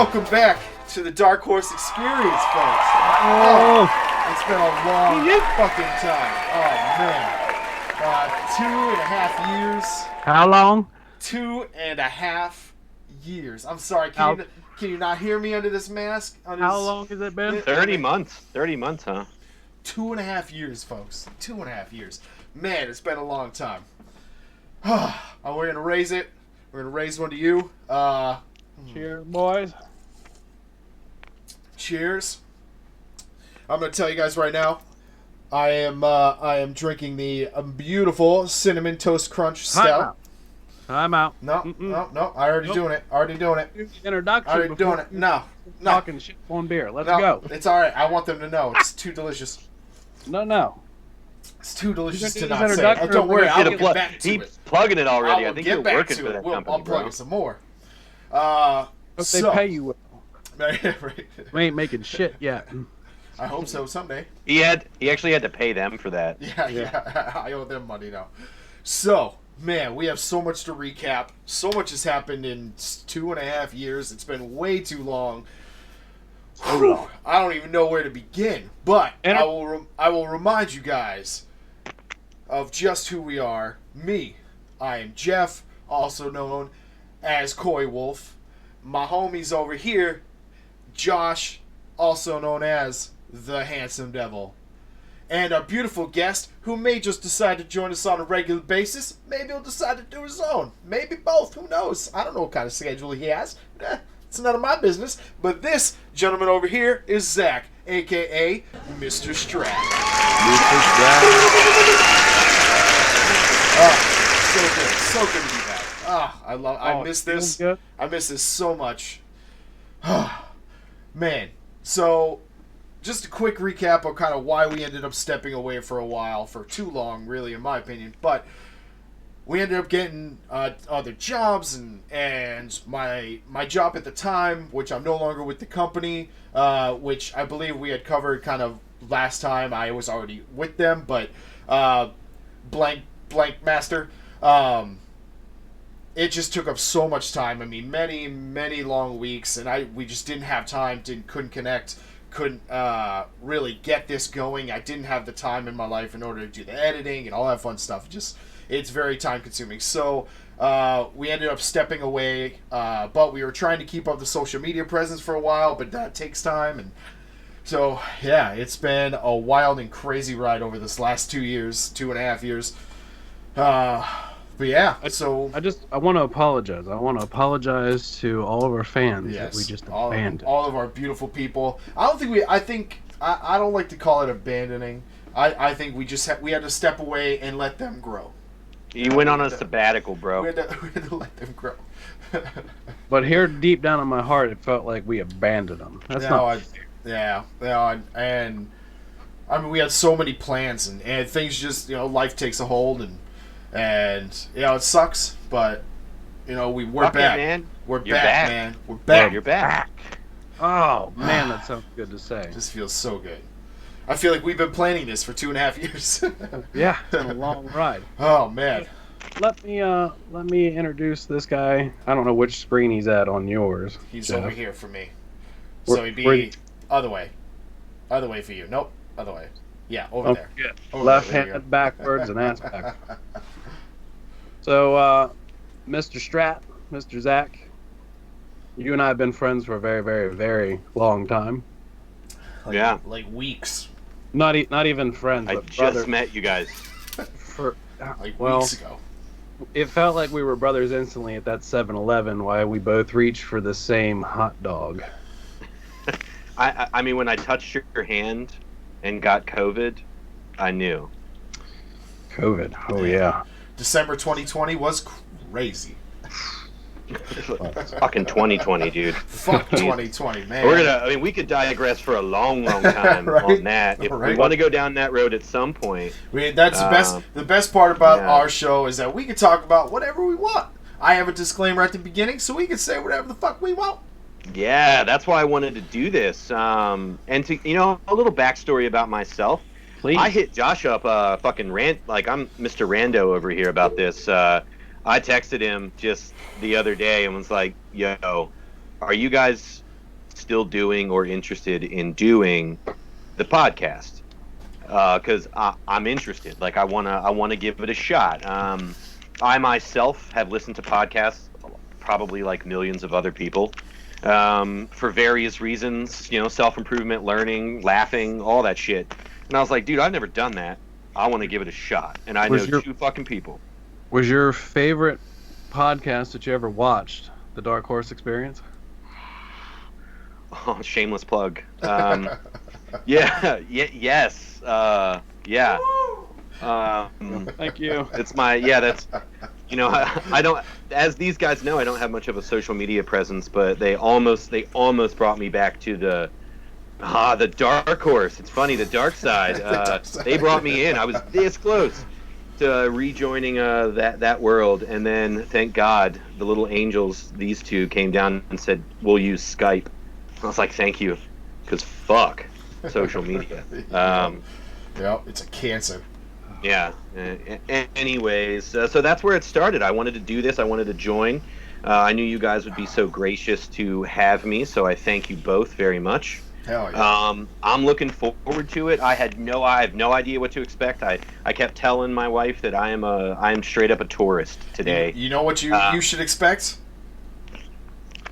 Welcome back to the Dark Horse Experience, folks. It's been a long fucking time. Oh, man. 2.5 years. How long? 2.5 years. I'm sorry, can you not hear me under this mask? How long has it been? 30 months. 30 months, huh? 2.5 years, folks. 2.5 years. Man, it's been a long time. We're going to raise it. We're going to raise one to you. Cheers, boys. Cheers. I'm going to tell you guys right now, I am drinking the beautiful Cinnamon Toast Crunch Stout. I'm out. No. I already doing it. Already doing it. Introduction. Already doing it. No. Talking shit on beer. Let's No, go. it's all right. I want them to know it's too delicious. No. It's too delicious You're to gonna not do say. this Oh, don't worry. I'll get back to He's it. plugging it already. I I will think get you're back working to for it. that We'll, company, I'm plugging bro. some more. Hope they pay you well. Right. We ain't making shit yet. I hope so someday. He actually had to pay them for that. Yeah. I owe them money now. So, man, we have so much to recap. So much has happened in 2.5 years. It's been way too long. Whew, I don't even know where to begin. But I will remind you guys of just who we are. Me, I am Jeff, also known as Coy Wolf. My homies over here, Josh, also known as the Handsome Devil. And our beautiful guest, who may just decide to join us on a regular basis. Maybe he'll decide to do his own. Maybe both. Who knows? I don't know what kind of schedule he has. It's none of my business. But this gentleman over here is Zach, a.k.a. Mr. Strat. So good to be back. I miss this. Good. I miss this so much. Man, so just a quick recap of kind of why we ended up stepping away for a while, for too long, really, in my opinion. But we ended up getting other jobs, and my job at the time, which I'm no longer with the company, which I believe we had covered kind of last time. I was already with them, but blank master. It just took up so much time. I mean, many long weeks, and we just didn't have time. Couldn't connect. Couldn't really get this going. I didn't have the time in my life in order to do the editing and all that fun stuff. It's very time consuming. So we ended up stepping away, but we were trying to keep up the social media presence for a while, but that takes time. And so, yeah, it's been a wild and crazy ride over this last 2 years, 2.5 years. But yeah, I want to apologize. I want to apologize to all of our fans that we just abandoned. All of our beautiful people. I don't like to call it abandoning. I think we had to step away and let them grow. You went on a sabbatical, bro. We had to let them grow. But here, deep down in my heart, it felt like we abandoned them. That's not. And I mean, we had so many plans, and things just, life takes a hold, and it sucks, but we're back. Man. We're You're back, back. man. We're back. Yeah, you're back. Oh man, that sounds good to say. This feels so good. I feel like we've been planning this for 2.5 years. Yeah, it's been a long ride. Oh man. Let me introduce this guy. I don't know which screen he's at on yours. He's Jeff. over here for me. So he'd be other way. Other way for you. Nope. Other way. Yeah, over there. Yeah. Over Left-handed there. backwards and ass back. So, Mr. Strat, Mr. Zach, you and I have been friends for a very, very, very long time. Like weeks. Not even friends, I but just brothers. met you guys. Weeks ago. It felt like we were brothers instantly at that 7-Eleven while we both reached for the same hot dog. I mean, when I touched your hand and got COVID, I knew. COVID. Oh, yeah. December 2020 was crazy. Fucking 2020, dude. Fuck 2020, man. We could digress for a long time Right? on that. If we want to go down that road at some point. That's the best part about our show is that we can talk about whatever we want. I have a disclaimer at the beginning, so we can say whatever the fuck we want. Yeah, that's why I wanted to do this. And to a little backstory about myself. Please. I hit Josh up fucking rant, like I'm Mr. Rando over here about this. I texted him just the other day and was like, yo, are you guys still doing or interested in doing the podcast, because I'm interested. Like I wanna give it a shot. I myself have listened to podcasts, probably like millions of other people, for various reasons. You know, self-improvement, learning, laughing, all that shit. And I was like, dude, I've never done that. I want to give it a shot. And I know two fucking people. Was your favorite podcast that you ever watched the Dark Horse Experience? Oh, shameless plug. Yes. Yeah. Thank you. It's that's, I don't, as these guys know, I don't have much of a social media presence, but they almost brought me back to the Dark Horse. It's funny, the dark side. They brought me in. I was this close to rejoining that world, and then thank God the little angels, these two, came down and said, "We'll use Skype." I was like, "Thank you," because fuck social media. Yeah, it's a cancer. Yeah. Anyways, so that's where it started. I wanted to do this. I wanted to join. I knew you guys would be so gracious to have me, so I thank you both very much. Hell yeah. I'm looking forward to it. I have no idea what to expect. I kept telling my wife that I'm straight up a tourist today. You know what you should expect?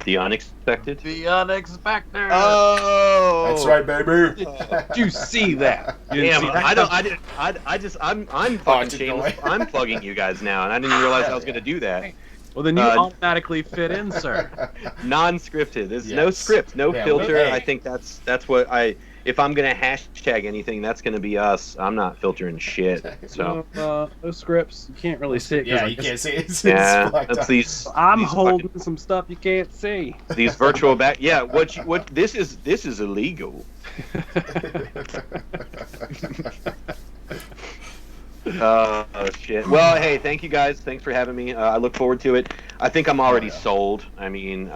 The unexpected. The unexpected. Oh, That's right, baby. Did you see that? You didn't Damn, see that? I'm fucking shameless. I'm plugging you guys now, and I didn't realize I was going to do that. Well, then you automatically fit in, sir. Non-scripted. There's no script, no filter. Hey. I think that's what if I'm gonna hashtag anything, that's gonna be us. I'm not filtering shit. So those scripts, you can't really see it. Yeah, you can't see it. that's these. I'm these holding some stuff you can't see. These virtual back. Yeah, what this is illegal. Oh shit. Well, hey, thank you guys. Thanks for having me. I look forward to it. I think I'm already sold. I mean,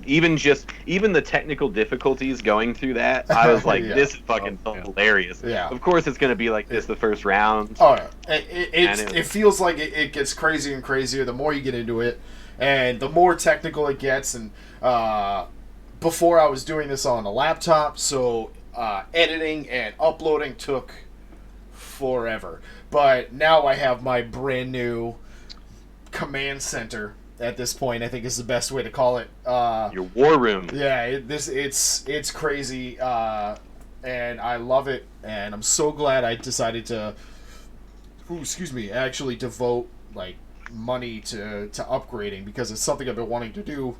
even the technical difficulties going through that, I was like, this is fucking hilarious. Yeah. Of course, it's gonna be like this the first round. Oh, yeah. It feels like it gets crazier and crazier the more you get into it, and the more technical it gets. And before I was doing this on a laptop, so editing and uploading took forever. But now I have my brand new command center at this point, I think is the best way to call it. Your war room. Yeah, it's crazy, and I love it, and I'm so glad I decided to, actually devote like money to upgrading, because it's something I've been wanting to do.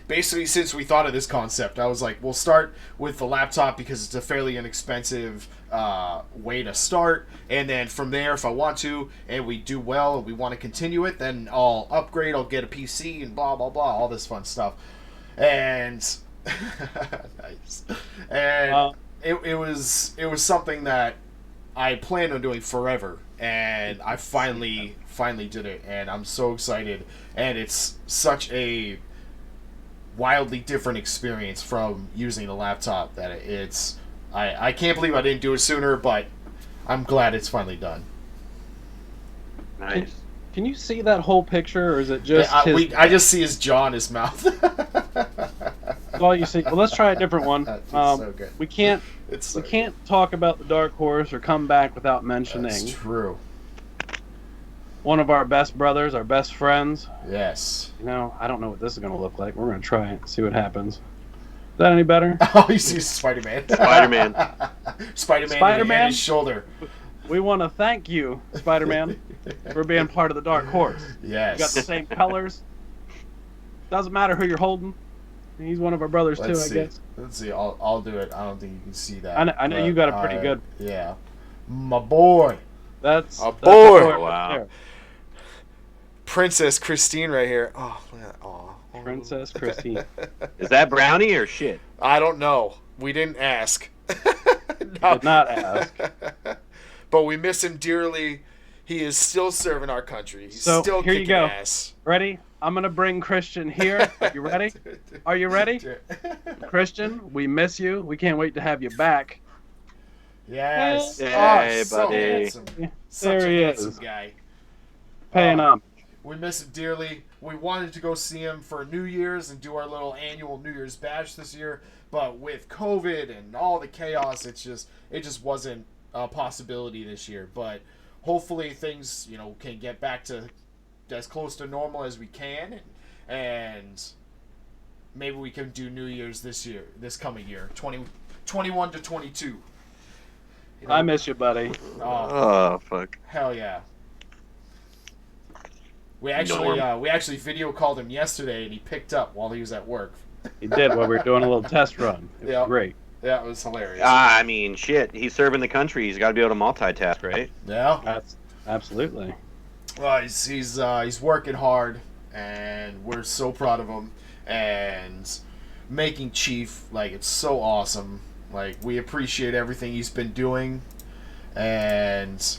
Basically, since we thought of this concept, I was like, we'll start with the laptop because it's a fairly inexpensive way to start. And then from there, if I want to, and we do well, and we want to continue it, then I'll upgrade, I'll get a PC, and blah, blah, blah, all this fun stuff. And, nice. And it was something that I planned on doing forever. And I finally did it. And I'm so excited. And it's such a wildly different experience from using the laptop that I can't believe I didn't do it sooner, but I'm glad it's finally done. Nice. Can you see that whole picture, or is it just I just see his jaw and his mouth. That's all you see. Well, let's try a different one. So good. We can't talk about the Dark Horse or come back without mentioning That's true. one of our best brothers, our best friends. Yes. You know, I don't know what this is going to look like. We're going to try it and see what happens. Is that any better? Oh, you see Spider-Man. Spider-Man and his shoulder. We want to thank you, Spider-Man, for being part of the Dark Horse. Yes. You got the same colors. Doesn't matter who you're holding. He's one of our brothers too, I guess. Let's see. I'll do it. I don't think you can see that. I know you got a pretty good. Yeah. My boy. That's a boy. That's wow. Princess Christine right here. Oh, look at that. Oh. Princess Christine. Is that brownie or shit? I don't know. We didn't ask. Did not ask. But we miss him dearly. He is still serving our country. He's So, still here you kicking go. ass. Ready? I'm going to bring Christian here. Are you ready? Are you ready? Christian, we miss you. We can't wait to have you back. Yes. Hey, So buddy. handsome. Yeah, Such there a he handsome is. guy. Paying homage. We miss him dearly. We wanted to go see him for New Year's and do our little annual New Year's bash this year, but with COVID and all the chaos, it just wasn't a possibility this year. But hopefully things, can get back to as close to normal as we can, and maybe we can do New Year's this coming year, 2021 to 22. I miss you, buddy. Oh fuck. Hell yeah. We actually video called him yesterday, and he picked up while he was at work. He did while we were doing a little test run. It was great. Yeah, it was hilarious. I mean, shit. He's serving the country. He's got to be able to multitask, right? Yeah. That's absolutely. Well, he's working hard, and we're so proud of him. And making Chief, it's so awesome. We appreciate everything he's been doing, and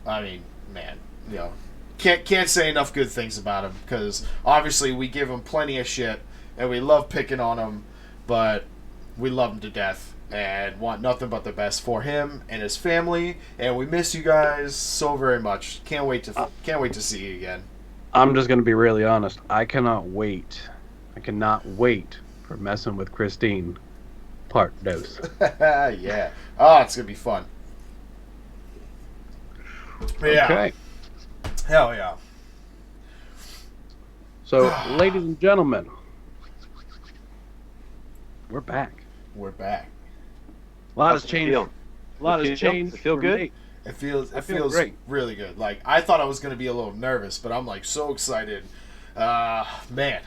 I mean, man, can't say enough good things about him, because obviously we give him plenty of shit, and we love picking on him, but we love him to death and want nothing but the best for him and his family, and we miss you guys so very much. Can't wait to see you again. I'm just gonna be really honest. I cannot wait for Messing with Christine Part Dose. Yeah. Oh, it's gonna be fun. Yeah. Okay. Hell yeah. So, ladies and gentlemen, we're back. We're back. A lot has changed. Feel? A lot has changed. Feel for good? me. It feels great. really good. I thought I was gonna be a little nervous, but I'm so excited. Man,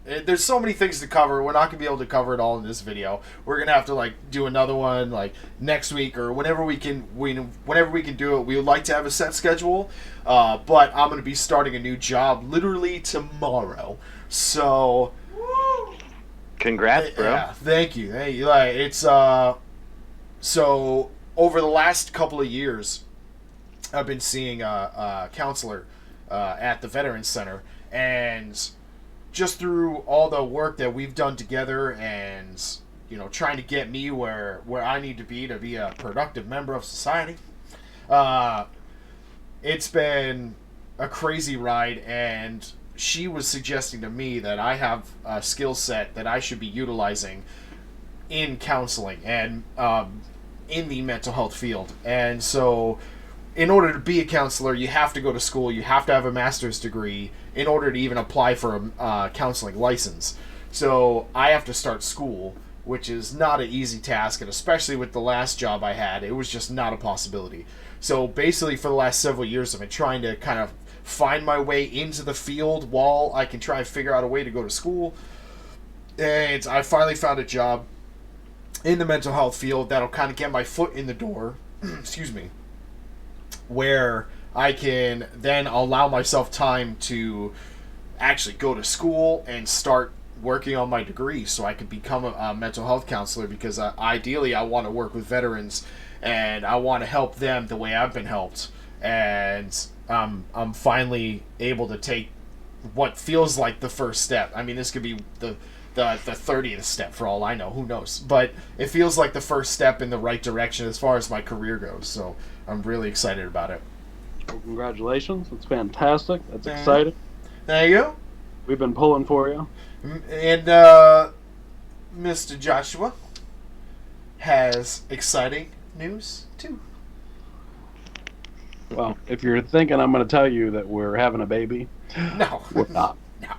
there's so many things to cover. We're not gonna be able to cover it all in this video. We're gonna have to do another one next week or whenever we can do it. We would like to have a set schedule, but I'm gonna be starting a new job literally tomorrow. So, Congrats, bro. yeah, thank you. It's so over the last couple of years, I've been seeing a counselor at the Veterans Center, and just through all the work that we've done together, and trying to get me where I need to be a productive member of society, it's been a crazy ride. And she was suggesting to me that I have a skill set that I should be utilizing in counseling and in the mental health field. And so, in order to be a counselor, you have to go to school. You have to have a master's degree in order to even apply for a counseling license. So I have to start school, which is not an easy task, and especially with the last job I had, it was just not a possibility. So basically, for the last several years, I've been trying to kind of find my way into the field while I can try and figure out a way to go to school. And I finally found a job in the mental health field that'll kind of get my foot in the door, excuse me, where I can then allow myself time to actually go to school and start working on my degree so I can become a mental health counselor, because ideally I want to work with veterans and I want to help them the way I've been helped. And I'm finally able to take what feels like the first step. I mean, this could be the 30th step for all I know, who knows, but it feels like the first step in the right direction as far as my career goes, so I'm really excited about it. Well, congratulations. That's fantastic. That's exciting. There you go. We've been pulling for you. And Mr. Joshua has exciting news too. Well, if you're thinking I'm going to tell you that we're having a baby, No. we're not. No.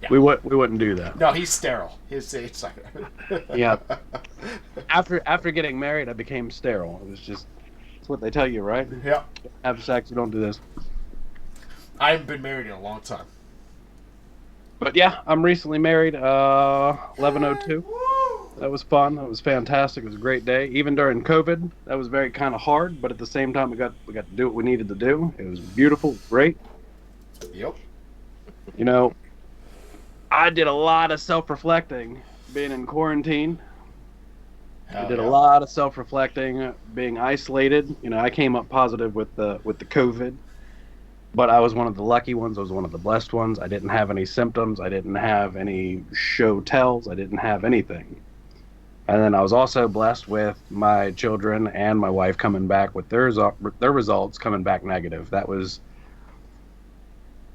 We wouldn't do that. No, he's sterile. It's like Yeah. After getting married, I became sterile. It was just, it's what they tell you, right? Yeah. Have sex, you don't do this. I haven't been married in a long time. But yeah, I'm recently married, 11/02. That was fun. That was fantastic. It was a great day. Even during COVID, that was very kind of hard, but at the same time, we got to do what we needed to do. It was beautiful, great. Yep. I did a lot of self-reflecting being in quarantine. I did yeah. a lot of self-reflecting, being isolated. I came up positive with the COVID, but I was one of the lucky ones. I was one of the blessed ones. I didn't have any symptoms. I didn't have any show tells. I didn't have anything. And then I was also blessed with my children and my wife coming back with their results coming back negative. That was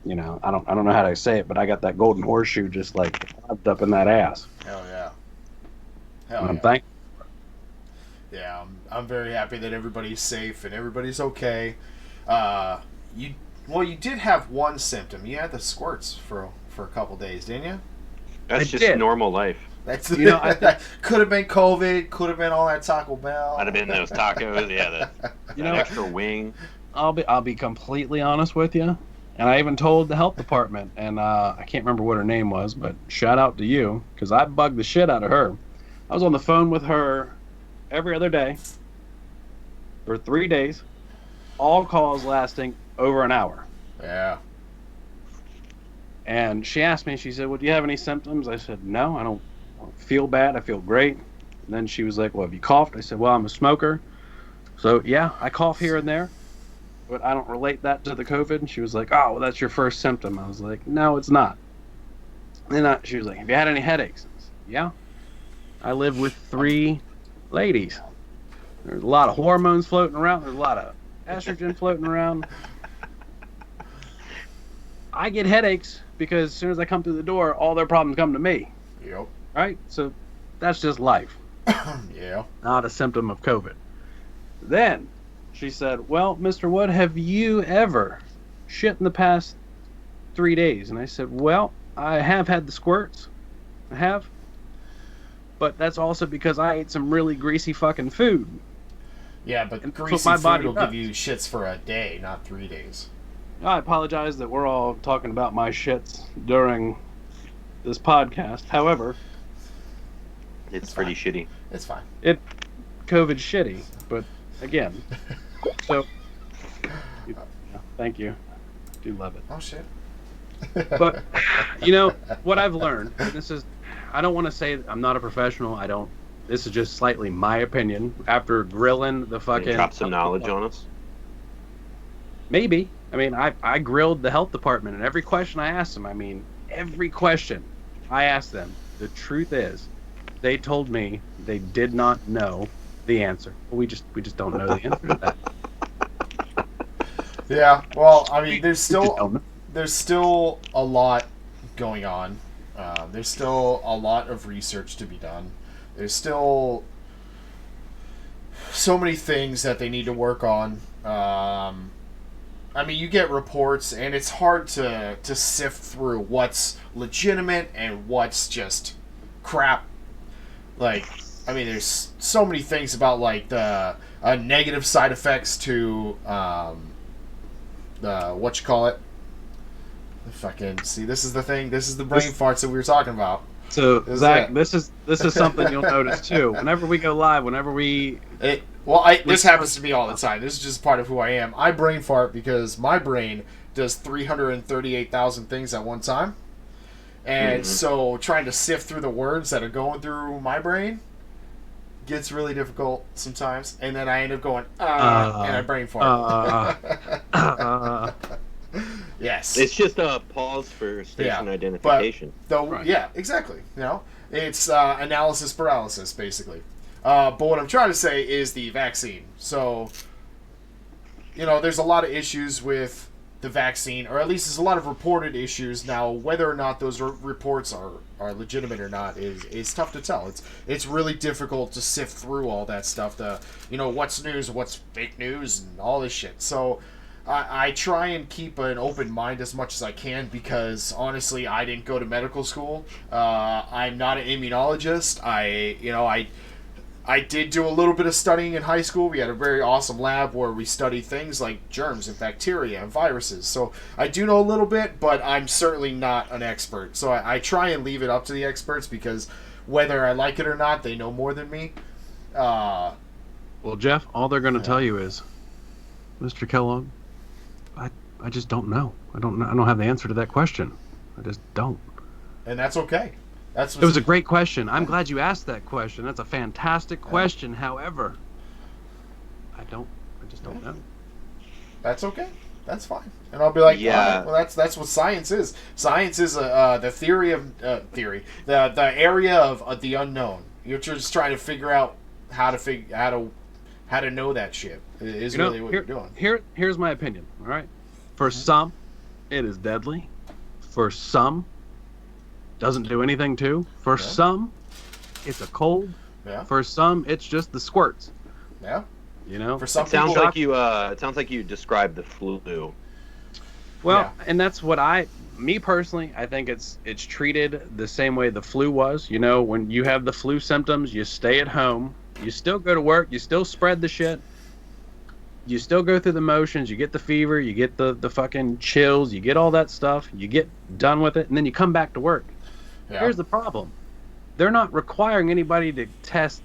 I don't know how to say it, but I got that golden horseshoe just like popped up in that ass. Hell yeah. And Hell I'm yeah. thankful. Yeah, I'm very happy that everybody's safe and everybody's okay. You did have one symptom. You had the squirts for a couple days, didn't you? That's I just did. normal life. That's could have been COVID. Could have been all that Taco Bell. Might have been those tacos. Yeah, that extra wing. I'll be completely honest with you, and I even told the health department, and I can't remember what her name was, but shout out to you because I bugged the shit out of her. I was on the phone with her every other day for 3 days, all calls lasting over an hour. Yeah. And she asked me, she said, "Well, do you have any symptoms?" I said, "No, I don't feel bad. I feel great." And then she was like, "Well, have you coughed?" I said, "Well, I'm a smoker. So, yeah, I cough here and there, but I don't relate that to the COVID." And she was like, "Oh, well, that's your first symptom." I was like, "No, it's not." And then she was like, "Have you had any headaches?" I said, "Yeah. I live with 3 ladies. There's a lot of hormones floating around. There's a lot of estrogen floating around. I get headaches because as soon as I come through the door, all their problems come to me. Yep. Right? So that's just life. Yeah. Not a symptom of COVID." Then she said, "Well, Mr. Wood, have you ever shit in the past 3 days?" And I said, "Well, I have had the squirts. I have. But that's also because I ate some really greasy fucking food." Yeah, but And that's what greasy my food body will does. give you shits for a day, not 3 days. I apologize that we're all talking about my shits during this podcast. However, It's pretty shitty. It's fine. COVID's shitty, but again, so thank you. Do love it. Oh shit. But what I've learned, and I don't want to say I'm not a professional. This is just slightly my opinion after grilling the fucking Drop some knowledge on us. Maybe. I mean, I grilled the health department, and every question I asked them, every question I asked them, the truth is, they told me they did not know the answer. We just don't know the answer to that. Yeah. Well, I mean, there's We just don't still know. a lot going on. There's still a lot of research to be done. There's still so many things that they need to work on. I mean, you get reports, and it's hard to sift through what's legitimate and what's just crap. Like, I mean, there's so many things about, like, the negative side effects to, see, this is the thing. This is the brain farts that we were talking about. So This is Zach, it. this is something you'll notice too. Whenever we go live, This happens to me all the time. This is just part of who I am. I brain fart because my brain does 338,000 things at one time. And so trying to sift through the words that are going through my brain gets really difficult sometimes. And then I end up going, and I brain fart. Yes. It's just a pause for station identification. Right. Yeah, exactly. It's analysis paralysis, basically. But what I'm trying to say is the vaccine. So, there's a lot of issues with the vaccine, or at least there's a lot of reported issues. Now, whether or not those reports are legitimate or not is tough to tell. It's really difficult to sift through all that stuff. What's news, what's fake news, and all this shit. So, I try and keep an open mind as much as I can because, honestly, I didn't go to medical school. I'm not an immunologist. I did do a little bit of studying in high school. We had a very awesome lab where we studied things like germs and bacteria and viruses. So I do know a little bit, but I'm certainly not an expert. So I try and leave it up to the experts because whether I like it or not, they know more than me. Well, Jeff, all they're going to tell you is, Mr. Kellogg, I just don't know. I don't have the answer to that question. I just don't. And that's okay. It was a great question. I'm glad you asked that question. That's a fantastic question. However, I just don't know. That's okay. That's fine. And I'll be like, Yeah. all right, well, that's what science is. Science is the theory of the area of the unknown. You're just trying to figure out how to know that shit. Is really what you're doing. Here's my opinion. All right, for some, it is deadly. For some, doesn't do anything too. For Yeah. some, it's a cold. Yeah. For some, it's just the squirts. Yeah. You know. For some It sounds people, like you. It sounds like you described the flu. Well, and that's what me personally, I think it's treated the same way the flu was. You know, when you have the flu symptoms, you stay at home. You still go to work. You still spread the shit. You still go through the motions. You get the fever. You get the fucking chills. You get all that stuff. You get done with it, and then you come back to work. Yeah. Here's the problem. They're not requiring anybody to test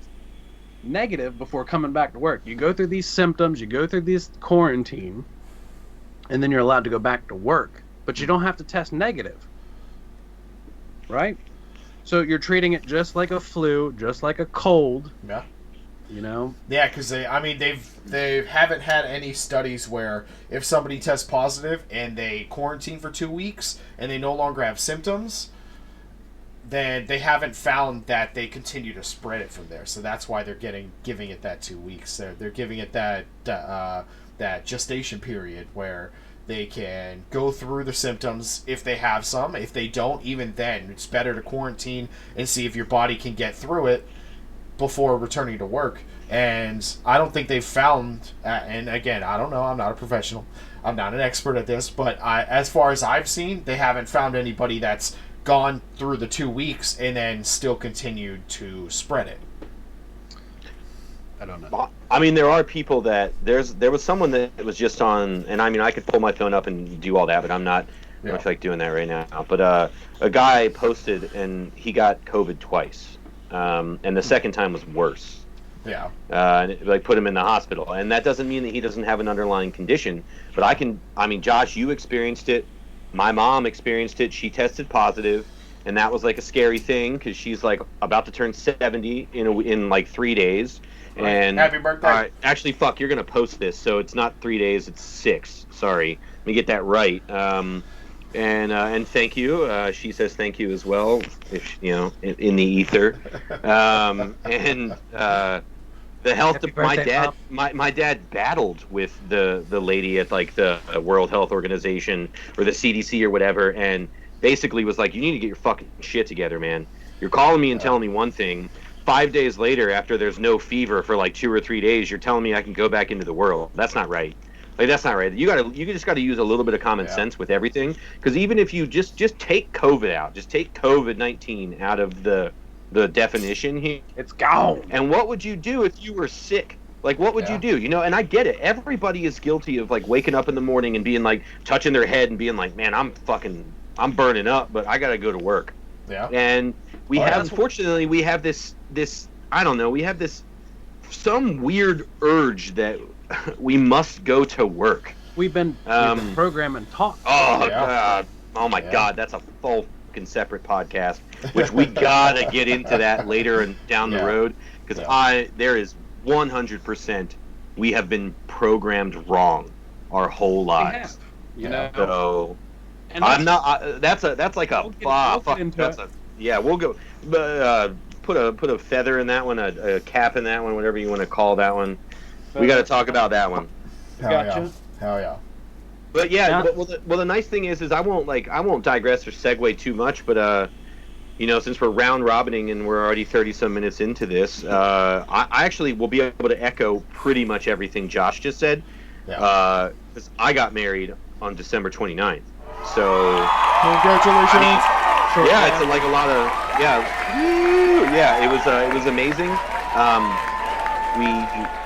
negative before coming back to work. You go through these symptoms. You go through this quarantine. And then you're allowed to go back to work, but you don't have to test negative, right? So you're treating it just like a flu, just like a cold. Yeah. You know. Yeah, because they haven't had any studies where if somebody tests positive and they quarantine for 2 weeks and they no longer have symptoms, then they haven't found that they continue to spread it from there. So that's why they're giving it that 2 weeks. They're giving it that gestation period where they can go through the symptoms if they have some. If they don't, even then, it's better to quarantine and see if your body can get through it before returning to work. And I don't think they've found, and again, I don't know, I'm not a professional, I'm not an expert at this, but as far as I've seen, they haven't found anybody that's gone through the 2 weeks and then still continued to spread it. I don't know. I mean, there are people that there was someone that was just on, and I mean, I could pull my phone up and do all that, but I'm not. I don't feel like doing that right now. But a guy posted and he got COVID twice, and the second time was worse. Yeah. And it, like, put him in the hospital, and that doesn't mean that he doesn't have an underlying condition. But I mean, Josh, you experienced it. My mom experienced it. She tested positive, and that was like a scary thing because she's like about to turn 70 in like 3 days. Right. And Happy birthday. actually, fuck, you're gonna post this, so it's not 3 days, it's 6. Sorry, let me get that right. And thank you. She says thank you as well, if you know, in the ether. The health Happy of my birthday, dad. Mom. My dad battled with the lady at like the World Health Organization or the CDC or whatever, and basically was like, you need to get your fucking shit together, man. You're calling me and telling me one thing. 5 days later, after there's no fever for like 2 or 3 days, you're telling me I can go back into the world. That's not right. Like, that's not right. You just gotta use a little bit of common sense with everything. Because even if you just take COVID out, just take COVID-19 out of the definition here, It's gone. and what would you do if you were sick? Like, what would you do? You know, and I get it. Everybody is guilty of like waking up in the morning and being like touching their head and being like, man, I'm burning up, but I gotta go to work. Yeah. And we unfortunately, we have this, I don't know, we have this, some weird urge that we must go to work. We've been programming talk. Oh, Yeah. God. Oh, my God. That's a full fucking separate podcast, which we got to get into that later and down the road. Because there is 100%, we have been programmed wrong our whole lives. You know. So, And I'm not, that's like a, we'll get into that's it. yeah, we'll go, put a feather in that one, a cap in that one, whatever you want to call that one. We got to talk about that one. Hell Gotcha. yeah. Hell yeah. But yeah, well, the nice thing is I won't digress or segue too much, but you know, since we're round robining and we're already 30 some minutes into this, I actually will be able to echo pretty much everything Josh just said. Yeah. Because I got married on December 29th. So Congratulations. yeah, it's like a lot of it was amazing.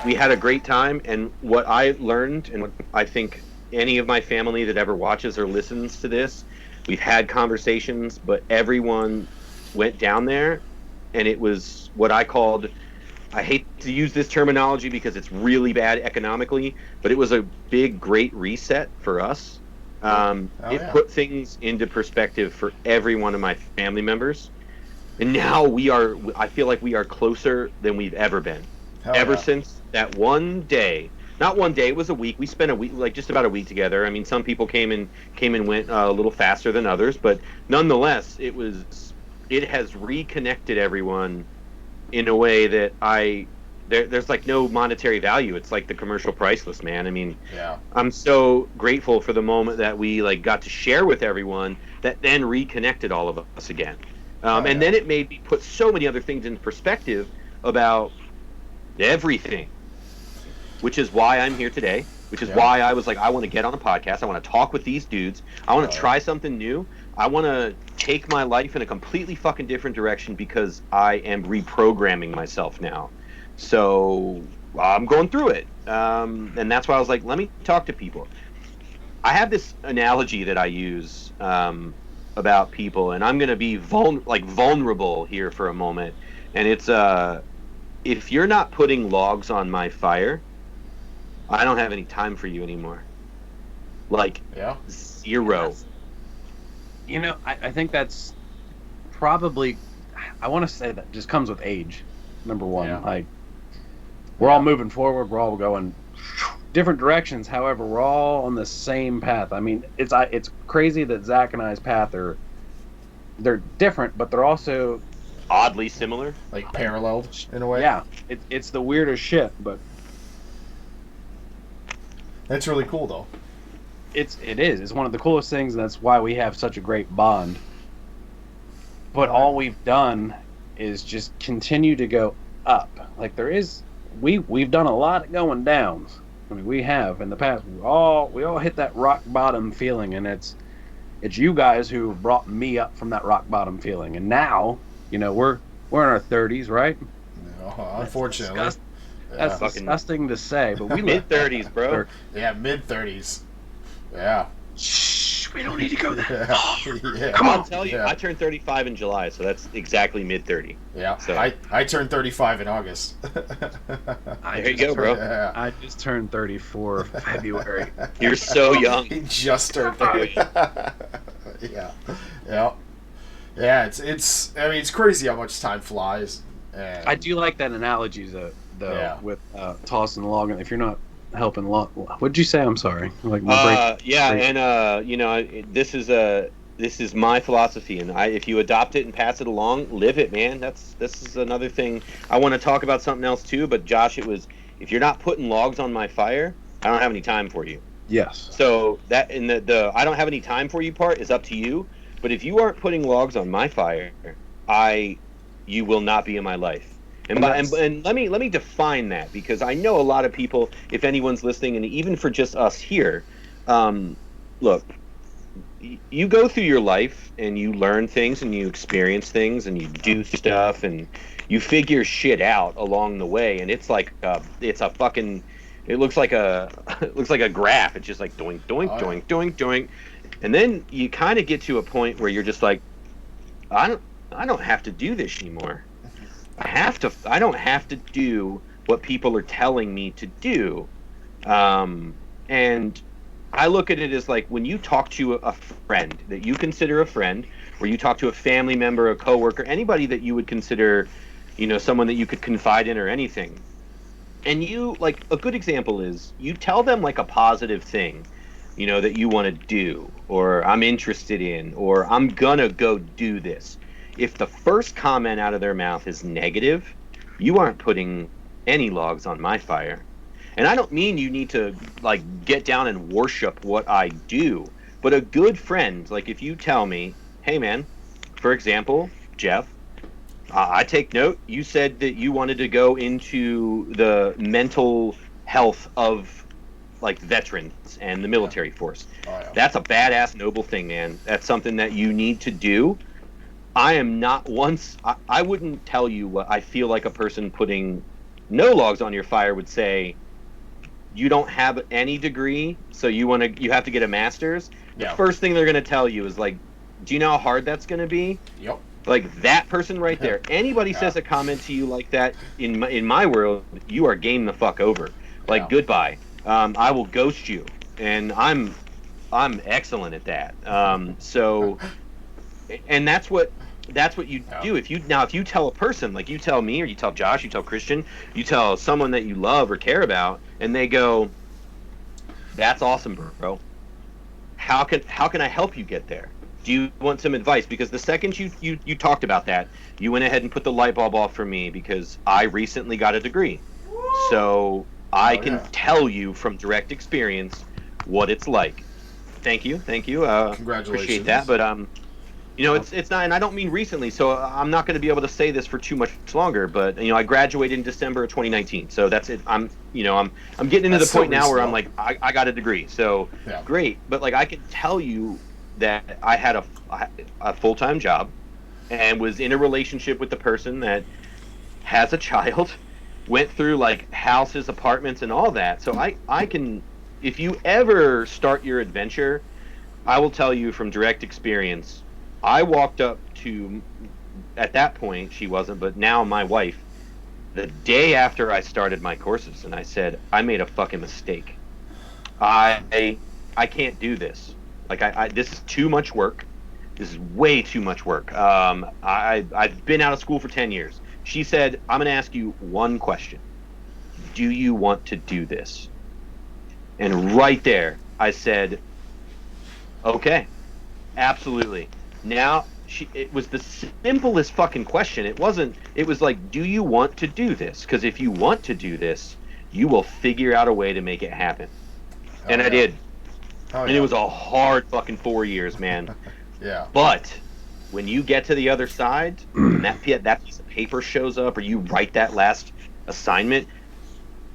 We had a great time, and what I learned, and what I think any of my family that ever watches or listens to this, we've had conversations, but everyone went down there, and it was what I called, I hate to use this terminology because it's really bad economically, but it was a big, great reset for us. Put things into perspective for every one of my family members, and now I feel like we are closer than we've ever been. Since that one day, not one day, it was a week. We spent a week, like just about a week together. I mean, some people came and went a little faster than others, but nonetheless, it has reconnected everyone in a way that I there's like no monetary value. It's like the commercial priceless, man. I mean, Yeah. I'm so grateful for the moment that we like got to share with everyone that then reconnected all of us again. And then it made me put so many other things in perspective about everything, which is why I'm here today, which is why I was like, I want to get on a podcast. I want to talk with these dudes. I want to try something new. I want to take my life in a completely fucking different direction because I am reprogramming myself now. So I'm going through it. And that's why I was like, let me talk to people. I have this analogy that I use about people, and I'm going to be vulnerable here for a moment. And it's, if you're not putting logs on my fire, I don't have any time for you anymore. Like, zero. You know, I think that's probably, I want to say that just comes with age, number one. Yeah. Like, we're all moving forward. We're all going different directions. However, we're all on the same path. I mean, it's crazy that Zach and I's path they're different, but they're also oddly similar. Like paralleled in a way. Yeah, it's the weirdest shit, but That's really cool, though. It is. It's one of the coolest things, and that's why we have such a great bond. But all we've done is just continue to go up. Like we've done a lot of going downs. I mean, we have in the past. We all hit that rock bottom feeling, and it's you guys who brought me up from that rock bottom feeling. And now, you know, we're in our 30s, right? No, unfortunately. That's disgusting to say, but we mid-30s, bro. Yeah, mid-30s. Yeah. Shh, we don't need to go there. Yeah. Come on, I'll tell you, I turned 35 in July, so that's exactly mid-30. Yeah, so. I turned 35 in August. There you go, bro. Yeah. I just turned 34 February. You're so young. He just turned 30. Yeah. It's I mean, it's crazy how much time flies. And I do like that analogy, though, with tossing the log. And if you're not helping log, what'd you say? I'm sorry. Like my break. And you know, this is my philosophy, and if you adopt it and pass it along, live it, man. This is another thing. I want to talk about something else too, but Josh, it was, if you're not putting logs on my fire, I don't have any time for you. Yes. So that in the I don't have any time for you part is up to you, but if you aren't putting logs on my fire, you will not be in my life. And let me define that, because I know a lot of people, if anyone's listening, and even for just us here, look, you go through your life and you learn things and you experience things and you do stuff and you figure shit out along the way, and it's like it looks like a graph. It's just like doink doink doink doink doink, and then you kind of get to a point where you're just like, I don't have to do this anymore. I don't have to do what people are telling me to do. And I look at it as like when you talk to a friend that you consider a friend, or you talk to a family member, a coworker, anybody that you would consider, you know, someone that you could confide in or anything. And you, like, a good example is you tell them like a positive thing, you know, that you want to do, or I'm interested in, or I'm gonna go do this. If the first comment out of their mouth is negative, you aren't putting any logs on my fire. And I don't mean you need to, like, get down and worship what I do, but a good friend, like, if you tell me, hey man, for example, Jeff, I take note, you said that you wanted to go into the mental health of, like, veterans and the military force. That's a badass, noble thing, man. That's something that you need to do. I am not once, I wouldn't tell you what I feel like a person putting no logs on your fire would say. You don't have any degree, so you have to get a master's. The first thing they're going to tell you is like, do you know how hard that's going to be? Yep. Like, that person right there. Anybody says a comment to you like that in my world, you are game the fuck over. Like, goodbye. I will ghost you, and I'm excellent at that. So, and that's what you do. If you tell a person, like you tell me, or you tell Josh, you tell Christian, you tell someone that you love or care about, and they go, that's awesome, bro. How can I help you get there? Do you want some advice? Because the second you talked about that, you went ahead and put the light bulb off for me, because I recently got a degree. So I can yeah. tell you from direct experience what it's like. Thank you. Congratulations. Appreciate that. But it's not, and I don't mean recently. So I'm not going to be able to say this for too much longer. But I graduated in December of 2019. So that's it. I'm getting into That's the point so now where I'm recent. like, I got a degree. So Yeah. great. But like I can tell you that I had a full-time job and was in a relationship with the person that has a child, went through like houses, apartments, and all that. So I can, if you ever start your adventure, I will tell you from direct experience. I walked up to, at that point she wasn't, but now my wife, the day after I started my courses, and I said I made a fucking mistake. I can't do this. Like I this is too much work. This is way too much work. I've been out of school for 10 years. She said, I'm going to ask you one question. Do you want to do this? And right there, I said, okay, absolutely. Now, it was the simplest fucking question. It was like, do you want to do this? Because if you want to do this, you will figure out a way to make it happen. And yeah. I did. And it was a hard fucking 4 years, man. Yeah. But when you get to the other side, and that piece of paper shows up, or you write that last assignment,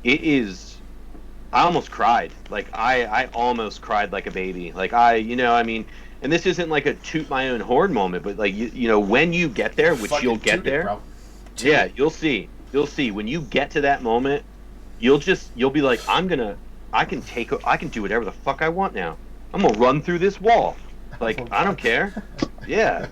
it is. I almost cried. Like I almost cried like a baby. Like and this isn't like a toot my own horn moment, but like when you get there, which you'll get there, yeah, you'll see. When you get to that moment, you'll be like, I can do whatever the fuck I want now. I'm gonna run through this wall. Like, I don't care. Yeah,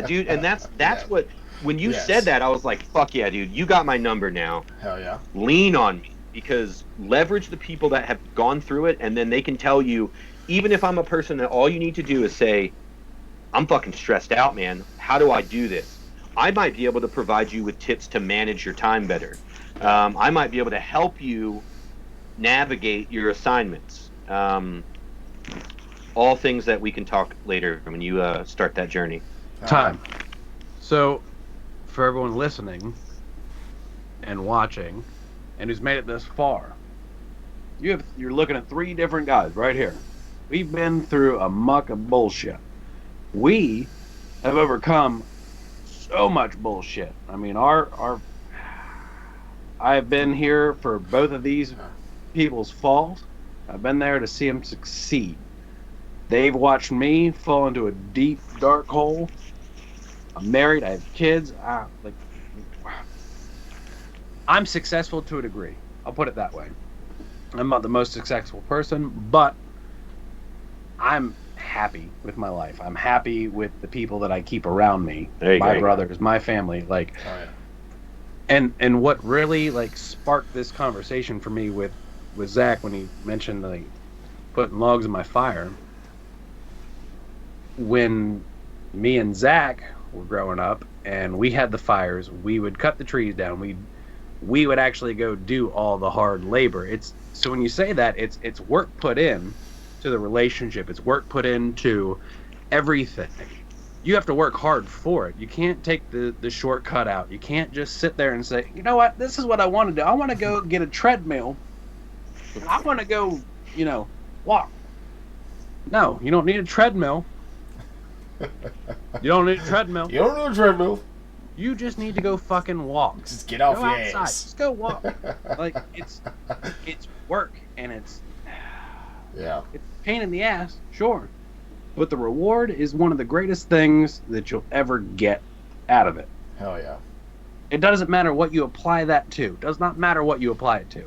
dude. And that's what, when you said that, I was like, fuck yeah, dude. You got my number now. Hell yeah. Lean on me, because leverage the people that have gone through it, and then they can tell you, even if I'm a person that all you need to do is say, I'm fucking stressed out, man. How do I do this? I might be able to provide you with tips to manage your time better. I might be able to help you navigate your assignments. All things that we can talk later when you start that journey. Time. So, for everyone listening and watching, and who's made it this far, you're looking at 3 different guys right here. We've been through a muck of bullshit. We have overcome so much bullshit. I mean, I have been here for both of these people's falls. I've been there to see them succeed. They've watched me fall into a deep, dark hole. I'm married. I have kids. I'm successful to a degree. I'll put it that way. I'm not the most successful person, but I'm happy with my life. I'm happy with the people that I keep around me. My brothers, my family. Like, and what really sparked this conversation for me with Zach when he mentioned putting logs in my fire. When me and Zach were growing up and we had the fires, we would cut the trees down. We would actually go do all the hard labor. So when you say that, it's work put in to the relationship. It's work put into everything. You have to work hard for it. You can't take the shortcut out. You can't just sit there and say, you know what, this is what I want to do. I want to go get a treadmill. I want to go, walk. No, you don't need a treadmill. You don't need a treadmill. You don't need a treadmill. You just need to go fucking walk. Just get off your outside. ass. Just go walk. It's work, and it's a pain in the ass, sure. But the reward is one of the greatest things that you'll ever get out of it. Hell yeah. It doesn't matter what you apply that to. It does not matter what you apply it to.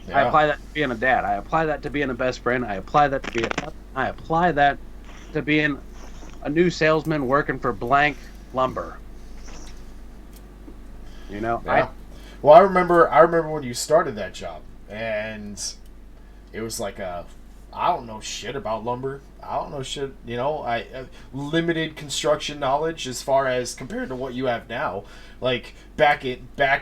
Yeah. I apply that to being a dad. I apply that to being a best friend. I apply that to being I apply that to being a new salesman working for blank lumber. Yeah. I remember when you started that job, and it was like I don't know shit about lumber. I don't know shit, I limited construction knowledge as far as compared to what you have now. Like back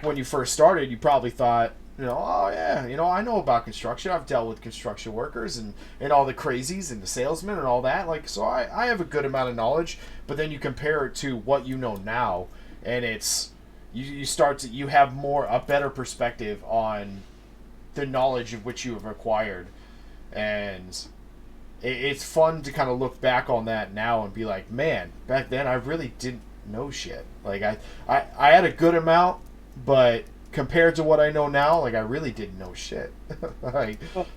when you first started, you probably thought, oh yeah, I know about construction. I've dealt with construction workers and all the crazies and the salesmen and all that. Like, so I have a good amount of knowledge, but then you compare it to what you know now, and it's you start to you have a better perspective on the knowledge of which you have acquired, and it's fun to kind of look back on that now and be like, man, back then I really didn't know shit. Like I had a good amount, but compared to what I know now, like I really didn't know shit. Like, Well,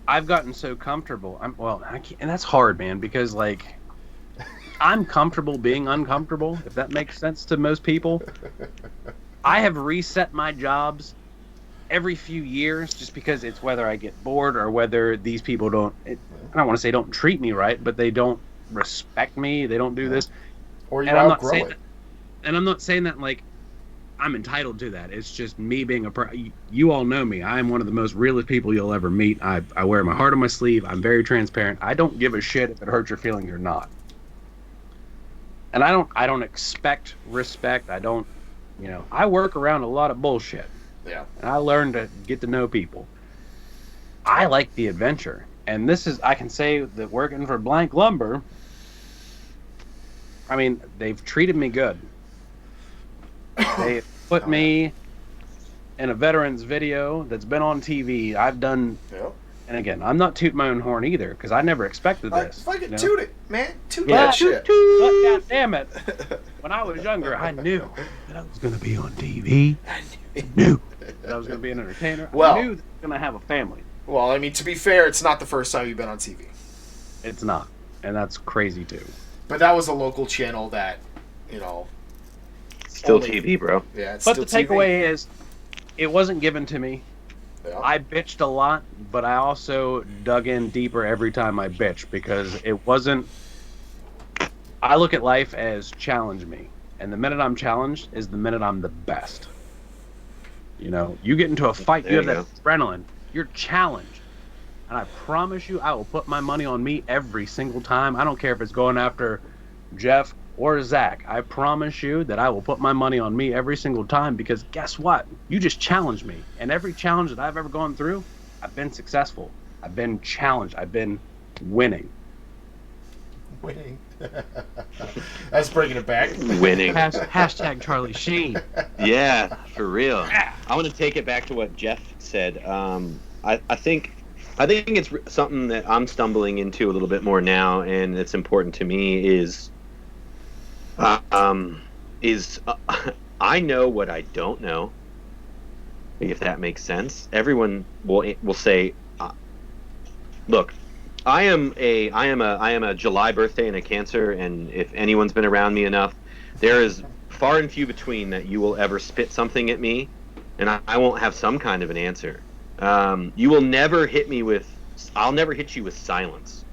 I've gotten so comfortable. I can't, and that's hard, man, because like I'm comfortable being uncomfortable, if that makes sense to most people. I have reset my jobs every few years just because it's whether I get bored or whether these people I don't want to say don't treat me right, but they don't respect me. They don't do this. or you And I'm not outgrow saying it. that, and I'm not saying that like I'm entitled to that. It's just me being you all know me. I'm one of the most realest people you'll ever meet. I wear my heart on my sleeve. I'm very transparent. I don't give a shit if it hurts your feelings or not. And I don't expect respect. I don't, I work around a lot of bullshit. Yeah. And I learn to get to know people. I like the adventure. And I can say that working for Blank Lumber, I mean, they've treated me good. They put me in a veterans video that's been on TV. I've done, Yeah. and again, I'm not tooting my own horn either, because I never expected Like, this. fucking toot it, man. Toot Yeah, that shit. But god damn it, when I was younger, I knew that I was going to be on TV. I knew that I was going to be an entertainer. Well- I knew that I was going to have a family. Well, I mean, to be fair, it's not the first time you've been on TV. It's not, and that's crazy too. But that was a local channel that, Still Only- TV, bro. yeah, it's But still the TV. takeaway is, it wasn't given to me. Yeah. I bitched a lot, but I also dug in deeper every time I bitched because it wasn't. I look at life as challenge me, and the minute I'm challenged is the minute I'm the best. You get into a fight, you have There that you adrenaline, you're challenged, and I promise you, I will put my money on me every single time. I don't care if it's going after Jeff or Zach. I promise you that I will put my money on me every single time because guess what? You just challenged me. And every challenge that I've ever gone through, I've been successful. I've been challenged. I've been winning. Winning. That's bringing it back. Winning. Hashtag Charlie Sheen. Yeah, for real. I want to take it back to what Jeff said. I think it's something that I'm stumbling into a little bit more now, and it's important to me is I know what I don't know, if that makes sense. Everyone will say, look, I am a July birthday and a Cancer, and if anyone's been around me enough, there is far and few between that you will ever spit something at me, and I won't have some kind of an answer. You will never hit me with. I'll never hit you with silence.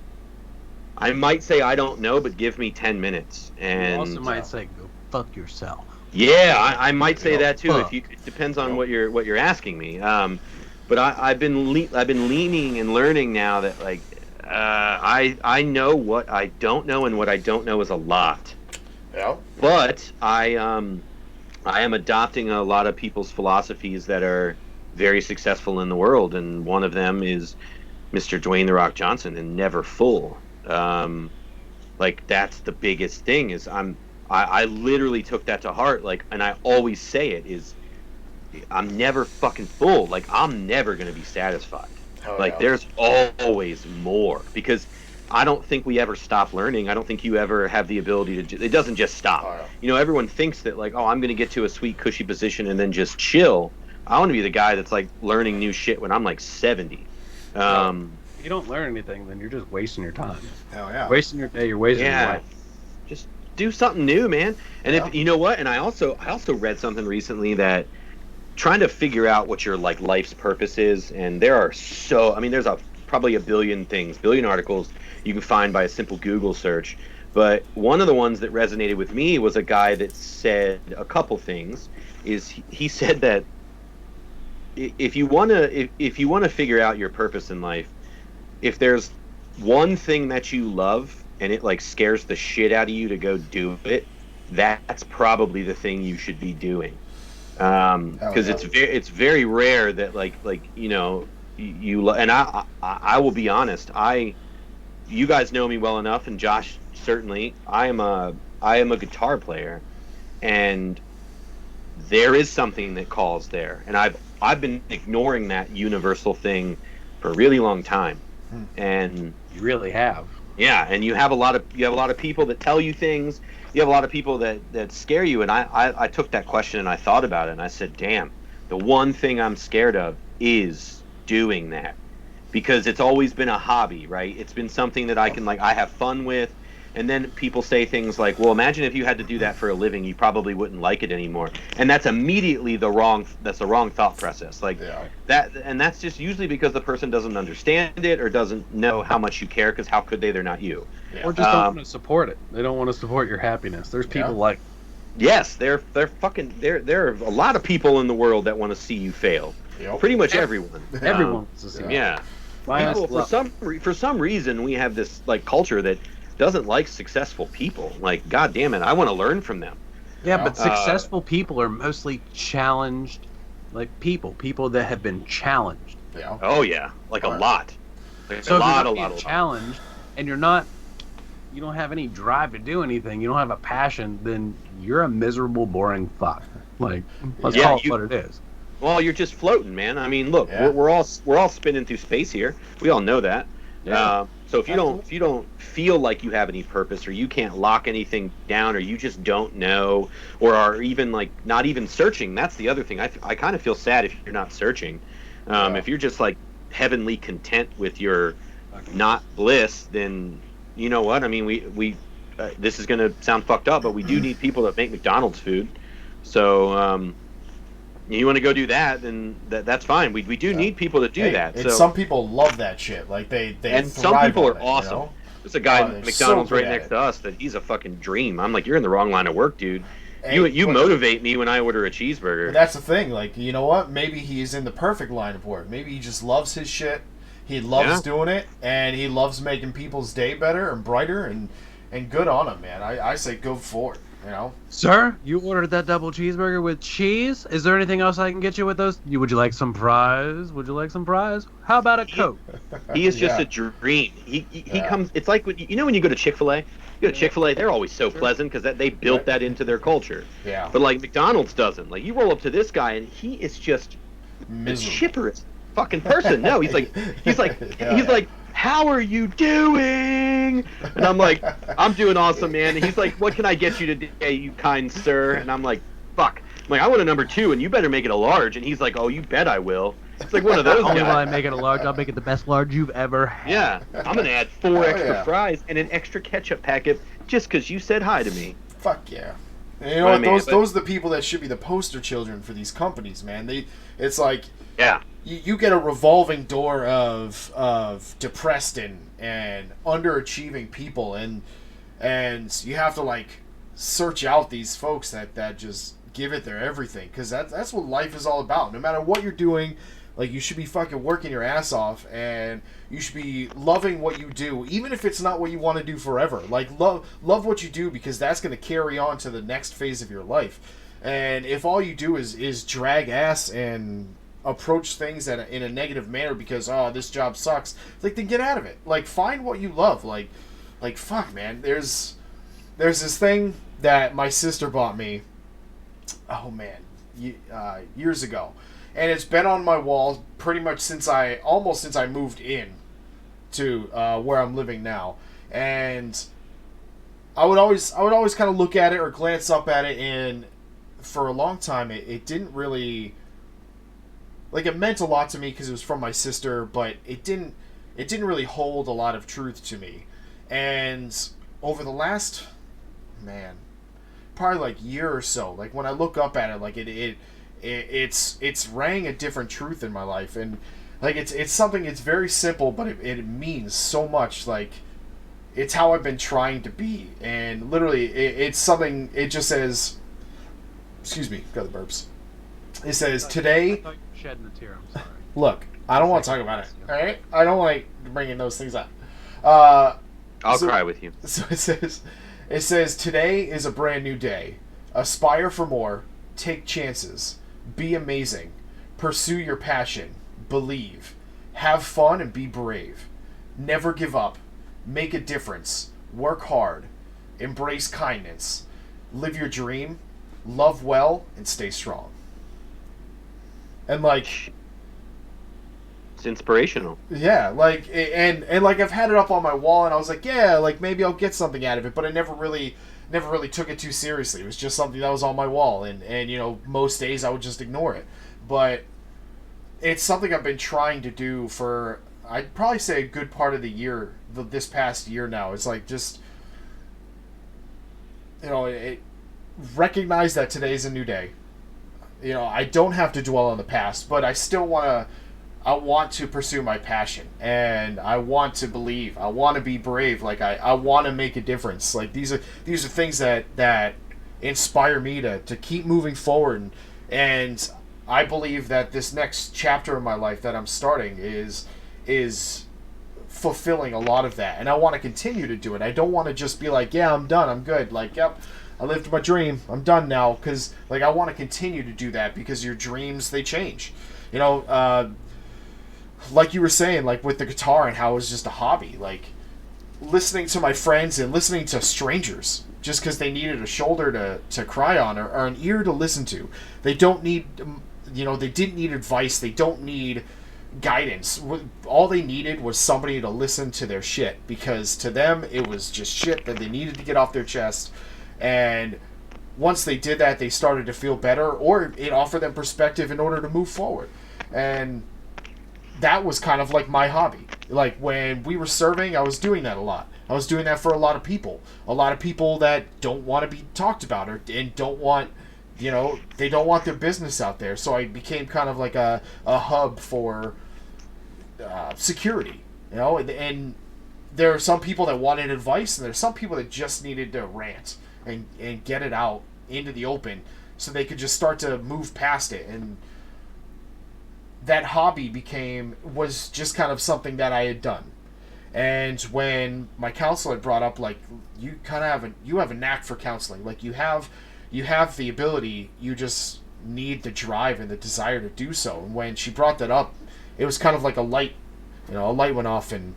I might say I don't know, but give me 10 minutes. And You also might say, go fuck yourself. yeah, I might say that too. Fuck. It depends on what you're asking me. But I've been leaning and learning now that like I know what I don't know, and what I don't know is a lot. Yeah. But I am adopting a lot of people's philosophies that are very successful in the world, and one of them is Mr. Dwayne The Rock Johnson and never full. Like that's the biggest thing is I literally took that to heart, like, and I always say it is I'm never fucking full. Like I'm never gonna be satisfied. Hell Like yeah. there's always more, because I don't think we ever stop learning. I don't think you ever have the ability to. It doesn't just stop. Oh, yeah. You know, everyone thinks that like, oh, I'm gonna get to a sweet cushy position and then just chill. I want to be the guy that's like learning new shit when I'm like 70. If you don't learn anything, then you're just wasting your time. Hell yeah. Wasting your day, you're wasting your Yeah, life. just do something new, man. And Yeah. if you know what, and I also read something recently that trying to figure out what your like life's purpose is, and there are there's probably a billion articles you can find by a simple Google search. But one of the ones that resonated with me was a guy that said a couple things. He said that if you want to figure out your purpose in life, if there's one thing that you love and it like scares the shit out of you to go do it, that's probably the thing you should be doing. Because yeah. it's very rare that like you and I will be honest, you guys know me well enough, and Josh certainly. I am a guitar player, and there is something that calls there, and I've been ignoring that universal thing for a really long time, and You really have. yeah, and you have a lot of people that tell you things. You have a lot of people that scare you, and I took that question and I thought about it, and I said, damn, the one thing I'm scared of is doing that, because it's always been a hobby, right? It's been something that I can, like, I have fun with. And then people say things like, well, imagine if you had to do that for a living, you probably wouldn't like it anymore. And that's immediately the wrong thought process. Like that, and that's just usually because the person doesn't understand it or doesn't know how much you care, because how could they? They're not you. Yeah. Or just don't want to support it. They don't want to support your happiness. There's people like, yes, there are a lot of people in the world that want to see you fail. Yep. Pretty much everyone. everyone wants to see you. Yeah. People, for some reason, we have this like culture that doesn't like successful people. Like, god damn it, I want to learn from them. Yeah, but successful people are mostly challenged, like people that have been challenged. Yeah. Oh yeah, like a lot. Like So a if lot, you're a not lot, being a lot. challenged, and you don't have any drive to do anything, you don't have a passion, then you're a miserable, boring fuck. Like, let's Yeah, call it what it is. Well, you're just floating, man. I mean, look, Yeah. we're all spinning through space here. We all know that. Yeah. So if you don't feel like you have any purpose, or you can't lock anything down, or you just don't know, or are even like not even searching, that's the other thing. I kind of feel sad if you're not searching. If you're just like heavenly content with your not bliss, then you know what? I mean, we this is gonna sound fucked up, but we do need people that make McDonald's food. So you want to go do that, then that's fine. We do need people to do that. And So some people love that shit. Like they and some thrive people on are it, awesome. You know? There's a guy Oh, at they're McDonald's so right good at next it. to us that he's a fucking dream. I'm like, you're in the wrong line of work, dude. Hey, You but- motivate me when I order a But cheeseburger. that's the thing. Like, you know what? Maybe he's in the perfect line of work. Maybe he just loves his shit. He loves Yeah. doing it, and he loves making people's day better and brighter, and good on him, man. I say go for it. You know. Sir, you ordered that double cheeseburger with cheese. Is there anything else I can get you with those? Would you like some fries? Would you like some fries? How about a Coke? He is just Yeah. a dream. He Yeah. comes. It's like when you go to Chick-fil-A. You go to Chick-fil-A, they're always so pleasant because they built that into their culture. Yeah. But like McDonald's doesn't. Like you roll up to this guy and he is just the Miserable. chipperest fucking person. No, he's like Yeah. how are you doing? And I'm like, I'm doing awesome, man. And he's like, what can I get you today, you kind sir? And I'm like, fuck. I'm like, I want a number 2, and you better make it a large. And he's like, oh, you bet I will. It's like one of those Only when I guys. make it a large, I'll make it the best large you've ever had. Yeah, I'm gonna add 4 Oh, extra yeah. fries and an extra ketchup packet just because you said hi to me. Fuck yeah. And you know Well, I what? mean, Those are the people that should be the poster children for these companies, man. It's like Yeah. you get a revolving door of depressed and underachieving people, and you have to like search out these folks that just give it their everything, because that's what life is all about. No matter what you're doing, like, you should be fucking working your ass off, and you should be loving what you do, even if it's not what you want to do forever. Like, love what you do, because that's going to carry on to the next phase of your life. And if all you do is drag ass and approach things in a negative manner because, oh, this job sucks, like, then get out of it. Like, find what you love. Like fuck, man. There's this thing that my sister bought me. Oh man, years ago, and it's been on my wall pretty much since I moved in to where I'm living now, and I would always kind of look at it or glance up at it, and for a long time it didn't really, like, it meant a lot to me because it was from my sister, but it didn't really hold a lot of truth to me. And over the last, man, probably like year or so, like, when I look up at it, like, it's rang a different truth in my life. And like, it's something, it's very simple, but it means so much. Like, it's how I've been trying to be. And literally it's something, it just says, excuse me, got the burps. It says, today, I thought you were shedding a tear. I'm sorry. look, I don't want to talk about it, alright? I don't like bringing those things up. I'll So- cry with you. So it says, today is a brand new day. Aspire for more. Take chances. Be amazing. Pursue your passion. Believe. Have fun and be brave. Never give up. Make a difference. Work hard. Embrace kindness. Live your dream. love well, and stay strong. And like, It's inspirational. yeah, like, and like I've had it up on my wall, and I was like, yeah, like maybe I'll get something out of it, but I never really took it too seriously. It was just something that was on my wall, and you know, most days I would just ignore it. But it's something I've been trying to do for, I'd probably say, a good part of the year, this past year now. It's like just, you know, recognize that today's a new day. You know, I don't have to dwell on the past, but I still I want to pursue my passion, and I want to believe. I want to be brave. Like I want to make a difference. Like these are things that inspire me to keep moving forward, and I believe that this next chapter of my life that I'm starting is fulfilling a lot of that, and I want to continue to do it. I don't want to just be like, yeah, I'm done, I'm good. Like, yep, I lived my dream, I'm done now. Because like I want to continue to do that, because your dreams, they change. You know, like you were saying, like with the guitar and how it was just a hobby. Like listening to my friends and listening to strangers just because they needed a shoulder to cry on, or an ear to listen to. They don't need, you know, they didn't need advice. They don't need guidance. All they needed was somebody to listen to their shit, because to them it was just shit that they needed to get off their chest. And once they did that, they started to feel better, or it offered them perspective in order to move forward. And that was kind of like my hobby. Like when we were serving, I was doing that a lot. I was doing that for a lot of people that don't want to be talked about, and don't want, you know, they don't want their business out there. So I became kind of like a hub for security, you know. And there are some people that wanted advice, and there's some people that just needed to rant and get it out into the open, so they could just start to move past it. And that hobby was just kind of something that I had done. And when my counselor brought up, like, you kind of have a knack for counseling. Like you have the ability, you just need the drive and the desire to do so. And when she brought that up, it was kind of like a light went off, and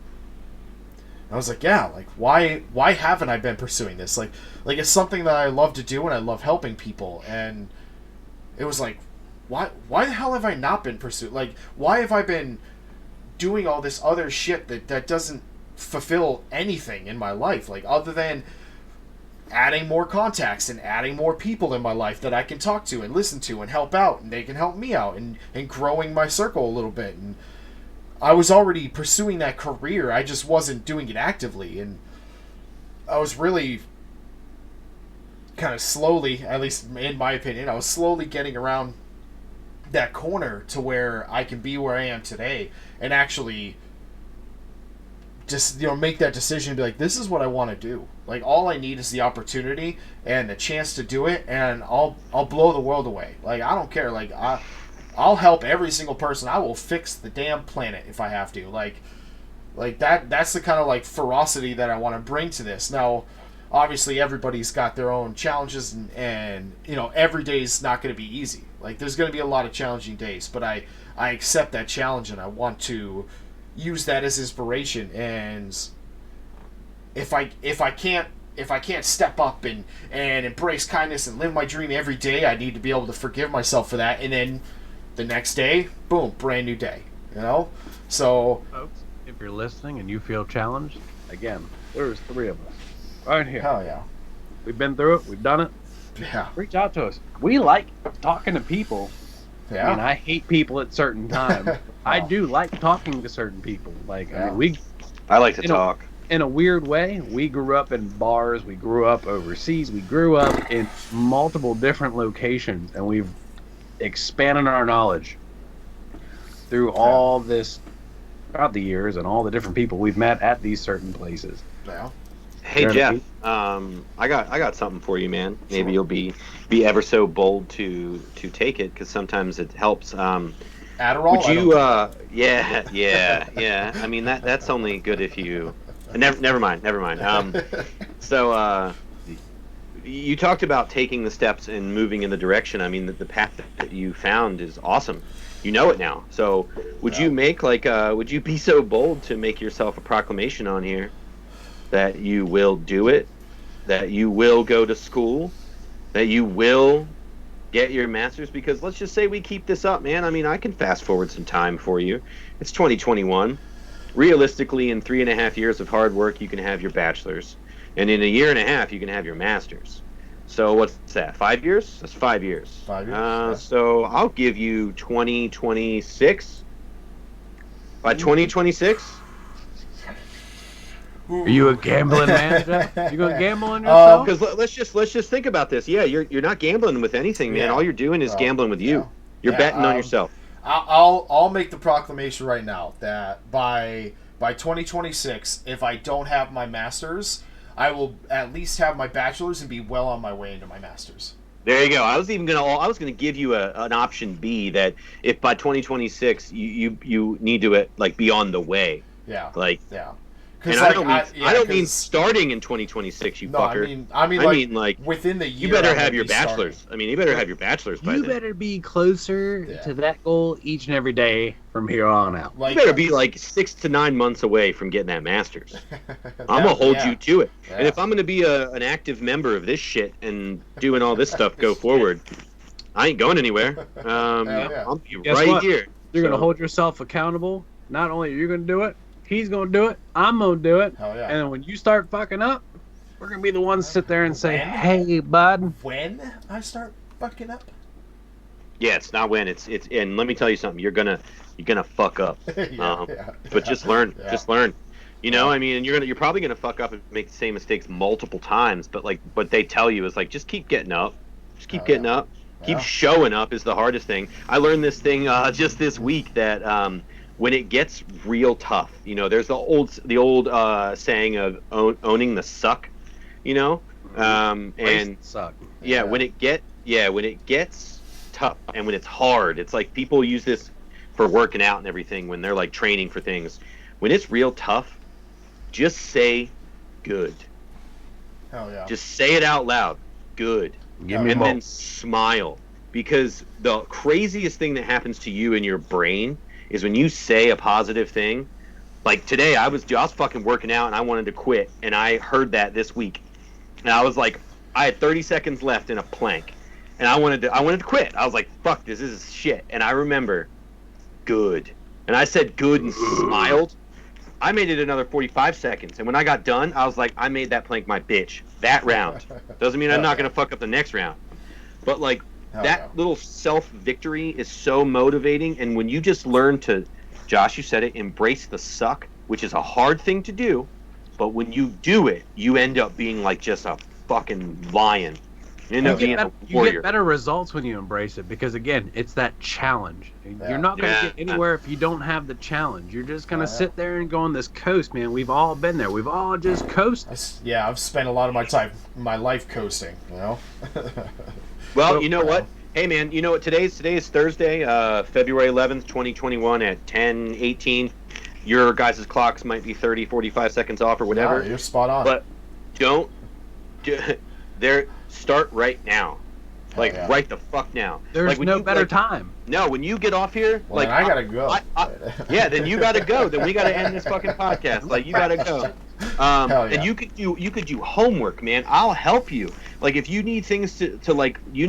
I was like, yeah, like why haven't I been pursuing this? Like it's something that I love to do, and I love helping people. And it was like, why the hell have I not been pursuing? Like, why have I been doing all this other shit that doesn't fulfill anything in my life, like other than adding more contacts and adding more people in my life that I can talk to and listen to and help out, and they can help me out, and growing my circle a little bit. And I was already pursuing that career, I just wasn't doing it actively. And I was really kind of slowly, at least in my opinion, I was slowly getting around that corner to where I can be where I am today, and actually just, you know, make that decision and be like, this is what I want to do. Like, all I need is the opportunity and the chance to do it, and I'll blow the world away. Like, I don't care. Like, I'll help every single person. I will fix the damn planet if I have to. Like that's the kind of like ferocity that I want to bring to this. Now, obviously everybody's got their own challenges, and you know, every day is not going to be easy. Like, there's going to be a lot of challenging days, but I accept that challenge, and I want to use that as inspiration. And if I can't step up and embrace kindness and live my dream every day, I need to be able to forgive myself for that. And then the next day, boom, brand new day, you know? So, folks, if you're listening and you feel challenged, again, there's 3 of us right here. Hell yeah. We've been through it. We've done it. Yeah. Reach out to us. We like talking to people. Yeah. I mean, I hate people at certain times. I do like talking to certain people. Like, Yeah. I mean, I like to talk. in a weird way, we grew up in bars. We grew up overseas. We grew up in multiple different locations, and we've expanded our knowledge through all this throughout the years, and all the different people we've met at these certain places. Yeah. Hey Jeff, I got something for you, man. Maybe you'll be ever so bold to take it, because sometimes it helps. Adderall? Would you? Yeah. I mean, that's only good if you. Never mind. So you talked about taking the steps and moving in the direction. I mean, the path that you found is awesome. You know it now. So would you make would you be so bold to make yourself a proclamation on here that you will do it, that you will go to school, that you will get your master's, because let's just say we keep this up, man. I mean, I can fast forward some time for you. It's 2021. Realistically, in 3.5 years of hard work, you can have your bachelor's, and in a year and a half, you can have your master's. So what's that? 5 years? That's 5 years. 5 years. Yeah. So I'll give you 2026. By 2026. Are you a gambling man, Jeff? You gonna gamble on yourself? Because let's just think about this. Yeah, you're not gambling with anything, man. Yeah. All you're doing is gambling with you. Yeah. You're Yeah, betting on yourself. I'll make the proclamation right now that by 2026, if I don't have my master's, I will at least have my bachelor's and be well on my way into my master's. There you go. I was gonna give you an option B, that if by 2026 you need to be on the way. Yeah. Yeah. And I don't mean starting in 2026, you no, fucker. I mean like within the year. You better have your bachelor's. Starting. I mean, you better have your bachelor's by then. You better be closer to that goal each and every day from here on out. You better be 6 to 9 months away from getting that master's. I'm gonna hold you to it. Yeah. And if I'm gonna be an active member of this shit and doing all this stuff go forward, I ain't going anywhere. I'll be right here. You're gonna hold yourself accountable. Not only are you gonna do it, he's gonna do it. I'm gonna do it. Hell yeah. And then when you start fucking up, we're gonna be the ones sit there and say, "Hey, bud." When I start fucking up? Yeah, it's not when. It's. And let me tell you something. You're gonna fuck up. But just learn. Yeah. Just learn. You know, I mean, you're probably gonna fuck up and make the same mistakes multiple times. But what they tell you is just keep getting up. Just keep getting up. Keep showing up is the hardest thing. I learned this thing just this week that. When it gets real tough, there's the old saying of owning the suck, and suck. Yeah, when it gets tough and when it's hard, it's like people use this for working out and everything when they're training for things. When it's real tough, just say good. Hell yeah. Just say it out loud. Good. Then smile, because the craziest thing that happens to you in your brain is when you say a positive thing. Like today, I was fucking working out and I wanted to quit, and I heard that this week, and I was like, I had 30 seconds left in a plank, and I wanted to quit. I was like, fuck this is shit. And I remember, good, and I said good and smiled. I made it another 45 seconds, and when I got done, I was like, I made that plank my bitch that round. Doesn't mean I'm not gonna fuck up the next round, but little self-victory is so motivating. And when you just learn to, Josh, you said it, embrace the suck, which is a hard thing to do, but when you do it, you end up being just a fucking lion. You end up being a warrior. You get better results when you embrace it, because, again, it's that challenge. Yeah. You're not going to get anywhere if you don't have the challenge. You're just going to sit there and go on this coast, man. We've all been there. We've all just coasted. I've spent a lot of my life coasting, Well, you know what? Hey, man, you know what? Today is Thursday, February 11th, 2021 at 10:18. Your guys' clocks might be 30, 45 seconds off or whatever. No, you're spot on. But start right now. Right the fuck now. There's no better time. No, when you get off here, I gotta go. Then you gotta go. Then we gotta end this fucking podcast. You gotta go. And you could do homework, man. I'll help you. If you need things are you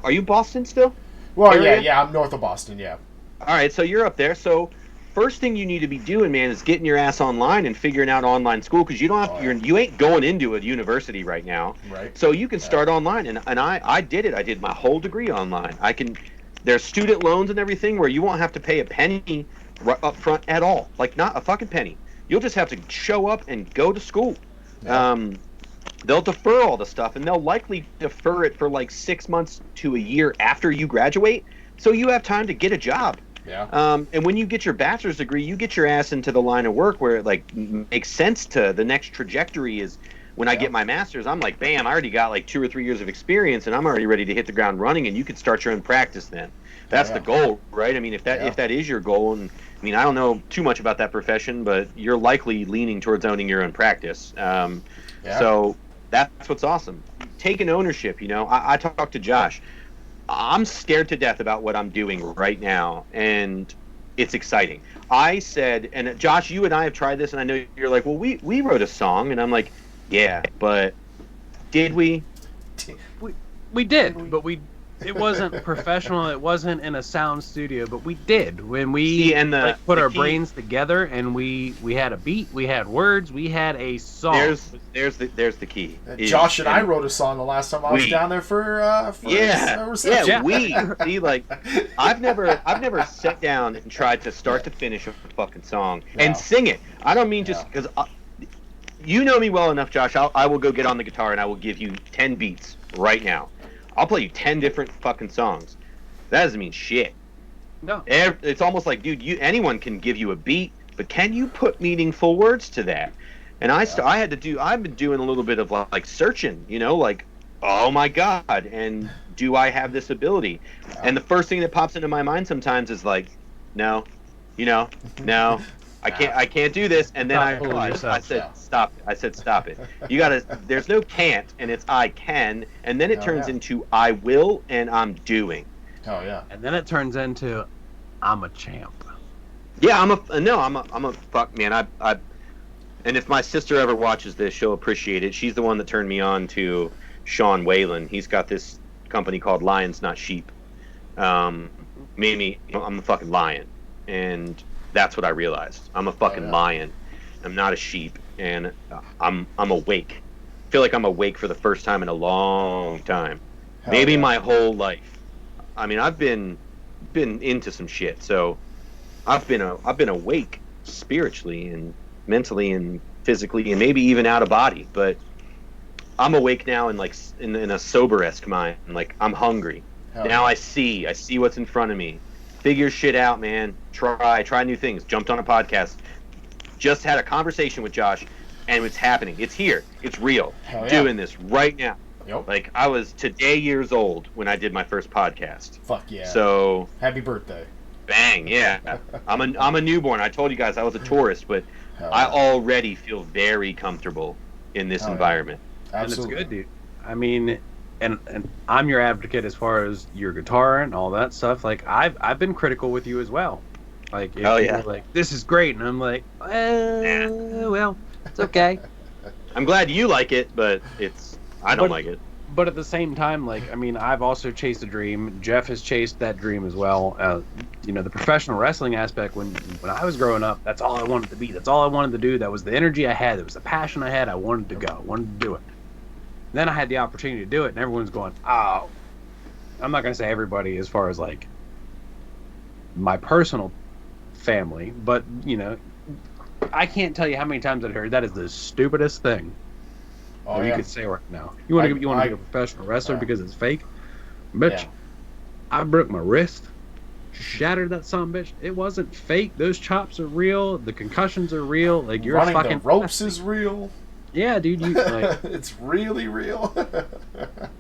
in Boston still? Well, yeah, I'm north of Boston, yeah. All right, so you're up there. So first thing you need to be doing, man, is getting your ass online and figuring out online school, because you don't have you ain't going into a university right now. Right. So you can start online, and I did it. I did my whole degree online. There's student loans and everything where you won't have to pay a penny up front at all. Not a fucking penny. You'll just have to show up and go to school. Yeah. They'll defer all the stuff, and they'll likely defer it for 6 months to a year after you graduate, so you have time to get a job. Yeah. And when you get your bachelor's degree, you get your ass into the line of work where it makes sense to the next trajectory is when I get my master's. I'm like, bam, I already got 2 or 3 years of experience, and I'm already ready to hit the ground running, and you can start your own practice then. That's the goal, right? I mean, if that is your goal, and I mean, I don't know too much about that profession, but you're likely leaning towards owning your own practice. So that's what's awesome. Taking ownership, I talked to Josh. I'm scared to death about what I'm doing right now, and it's exciting. I said, and Josh, you and I have tried this, and I know you're like, well, we wrote a song, and I'm like, yeah, but did we? We did, but we it wasn't professional. It wasn't in a sound studio, but we did when we See, and put the our key- brains together, and we had a beat, we had words, we had a song. There's the key. Josh and I wrote a song the last time I was we- down there for Yeah, reception. yeah. We see, like, I've never sat down and tried to start to finish a fucking song No. and sing it. I don't mean just because you know me well enough, Josh. I will go get on the guitar and I will give you 10 beats right now. I'll play you 10 different fucking songs. That doesn't mean shit. No. It's almost like, dude, anyone can give you a beat, but can you put meaningful words to that? And I've been doing a little bit of like searching, like, oh my God, and do I have this ability? And the first thing that pops into my mind sometimes is like, no, no, I can't do this. And then I Fool realized, I yourself. said, stop it. I said, stop it. You gotta, there's no can't, and it's I can, and then it Oh, turns yeah. into I will, and I'm doing. Oh yeah. And then it turns into, I'm a champ. Yeah, I'm a fuck man. I and if my sister ever watches this, she'll appreciate it. She's the one that turned me on to Sean Whalen. He's got this company called Lions Not Sheep. Made me, I'm a fucking lion, and that's what I realized. I'm a fucking lion. I'm not a sheep, and I'm awake. I feel like I'm awake for the first time in a long time. Hell Maybe yeah. my whole life. I mean, I've been into some shit, so I've been awake spiritually and mentally and physically and maybe even out of body, but I'm awake now in like in a sober-esque mind. Like, I'm hungry. Hell Now yeah. I see what's in front of me. Figure shit out, man. Try new things. Jumped on a podcast. Just had a conversation with Josh, and it's happening. It's here. It's real. Hell yeah. Doing this right now. Yep. Like, I was today years old when I did my first podcast. Fuck yeah. So Happy birthday. bang, yeah. I'm a newborn. I told you guys I was a tourist, but Hell I yeah. already feel very comfortable in this Oh, yeah. environment. Absolutely. And it's good, dude. I mean, and I'm your advocate as far as your guitar and all that stuff. Like, I've been critical with you as well. Like, if Oh, you yeah. were like, this is great, and I'm like, well, it's okay. I'm glad you like it, but I don't But- like it. But at the same time, like, I mean, I've also chased a dream. Jeff has chased that dream as well. The professional wrestling aspect, when I was growing up, that's all I wanted to be. That's all I wanted to do. That was the energy I had. That was the passion I had. I wanted to go. I wanted to do it. Then I had the opportunity to do it, and everyone's going, oh. I'm not going to say everybody as far as, like, my personal family, but, I can't tell you how many times I've heard that is the stupidest thing. Oh, Or yeah. you could say right now. You want to be I- a professional wrestler yeah. because it's fake? Bitch, Yeah. I broke my wrist, shattered that son bitch. It wasn't fake. Those chops are real. The concussions are real. Like, you're Running a fucking the ropes is real. yeah, dude. You like, It's really real.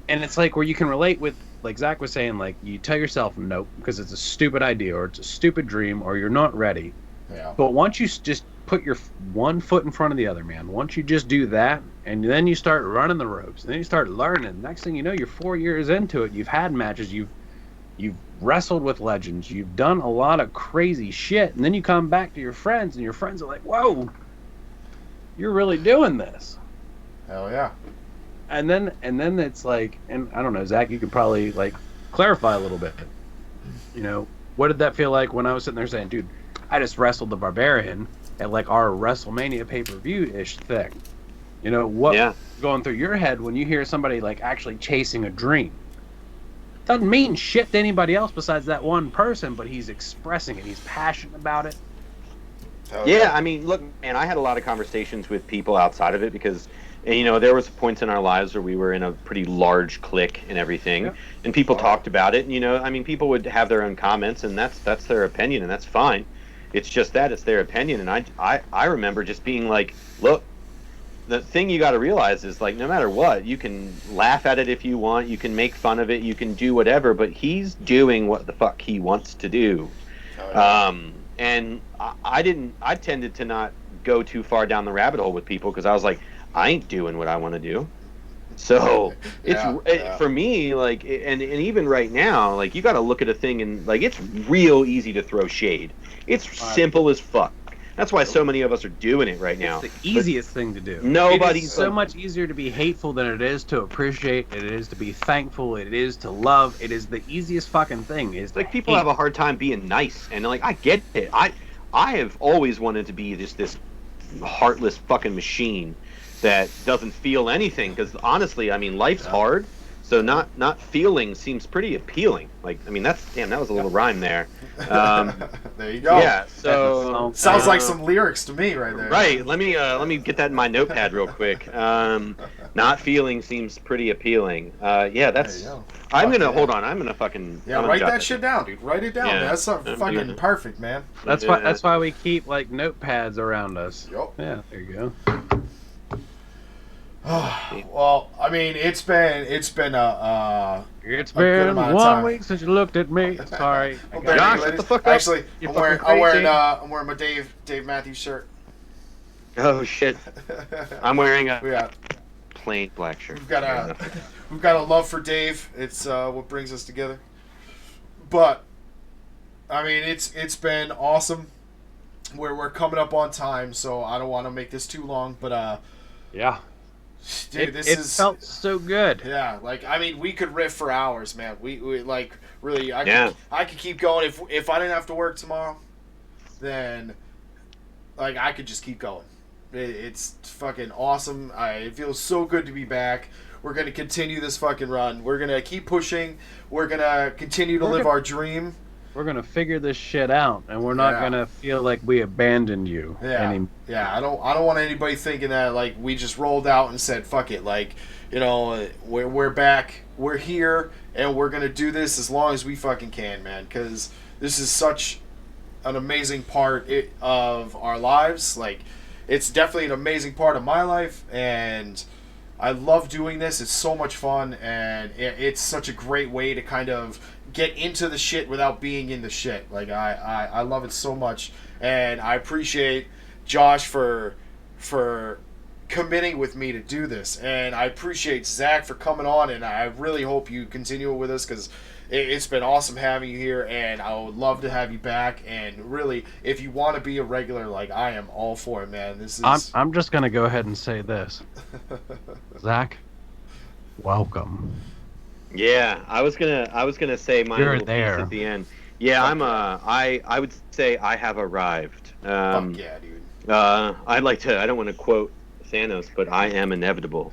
and it's like where you can relate with, like Zach was saying, like, you tell yourself nope because it's a stupid idea or it's a stupid dream or you're not ready. yeah. But once you just put your one foot in front of the other, man, once you just do that, and then you start running the ropes, and then you start learning. Next thing you know, you're 4 years into it. You've had matches. You've wrestled with legends. You've done a lot of crazy shit, and then you come back to your friends, and your friends are like, "Whoa, you're really doing this." Hell yeah. And then it's like, and I don't know, Zach, you could probably like clarify a little bit. What did that feel like when I was sitting there saying, "Dude, I just wrestled the Barbarian at like our WrestleMania pay-per-view ish thing." What Yeah. going through your head when you hear somebody like actually chasing a dream? Doesn't mean shit to anybody else besides that one person, but he's expressing it. He's passionate about it. Hell Yeah, I mean, look, man, I had a lot of conversations with people outside of it because, there was points in our lives where we were in a pretty large clique and everything, Yeah. and people talked about it. And, people would have their own comments, and that's their opinion, and that's fine. It's just that it's their opinion, and I remember just being like, look, the thing you got to realize is, like, no matter what, you can laugh at it if you want, you can make fun of it, you can do whatever, but he's doing what the fuck he wants to do. Hell yeah. And I tended to not go too far down the rabbit hole with people because I was like, I ain't doing what I want to do. So Yeah. for me, like, and even right now, like, you got to look at a thing and, like, it's real easy to throw shade. It's simple as fuck. That's why so many of us are doing it right now. It's the easiest thing to do. Nobody's It's so much easier to be hateful than it is to appreciate. It is to be thankful. It is to love. It is the easiest fucking thing. Is like people have a hard time being nice, and like I get it. I have always wanted to be just this heartless fucking machine that doesn't feel anything. Because honestly, I mean, life's hard. So not feeling seems pretty appealing. Like, I mean, that was a little rhyme there. There you go. Yeah. So sounds like some lyrics to me right there. Right. Let me get that in my notepad real quick. Not feeling seems pretty appealing. Yeah, that's. I'm gonna hold on. I'm gonna fucking. Yeah, write that shit down, dude. Write it down. Yeah. Man. That's something fucking perfect, man. That's why we keep like notepads around us. Yep. Yeah. There you go. Well, I mean, it's been It's good been amount of 1 time. week since you looked at me. Sorry. Well, Josh, Josh, shut the fuck up. Actually, You're I'm wearing fucking my Dave Matthews shirt. Oh shit! I'm wearing a Yeah, plain black shirt. we've got a love for Dave. It's what brings us together. But I mean, it's been awesome. We're coming up on time, so I don't want to make this too long. But Yeah. dude, It felt so good. Yeah, like I mean, we could riff for hours, man. We like really. Yeah. I could keep going if I didn't have to work tomorrow, then like I could just keep going. It's fucking awesome. It feels so good to be back. We're gonna continue this fucking run. We're gonna keep pushing. We're gonna continue to live our dream. We're gonna figure this shit out, and we're not gonna feel like we abandoned you anymore. Yeah, I don't want anybody thinking that like we just rolled out and said fuck it. Like, you know, we're back, we're here, and we're gonna do this as long as we fucking can, man. Because this is such an amazing part of our lives. Like, it's definitely an amazing part of my life, and I love doing this. It's so much fun, and it's such a great way to kind of get into the shit without being in the shit. Like, I love it so much, and I appreciate Josh for committing with me to do this, and I appreciate Zach for coming on, and I really hope you continue with us because it's been awesome having you here, and I would love to have you back. And really, if you want to be a regular, like I am, all for it, man. This is. I'm just gonna go ahead and say this, Zach. Welcome. Yeah, I was gonna say my You're little there. piece at the end. Yeah, I would say I have arrived. Fuck yeah, dude. I don't want to quote Thanos, but I am inevitable.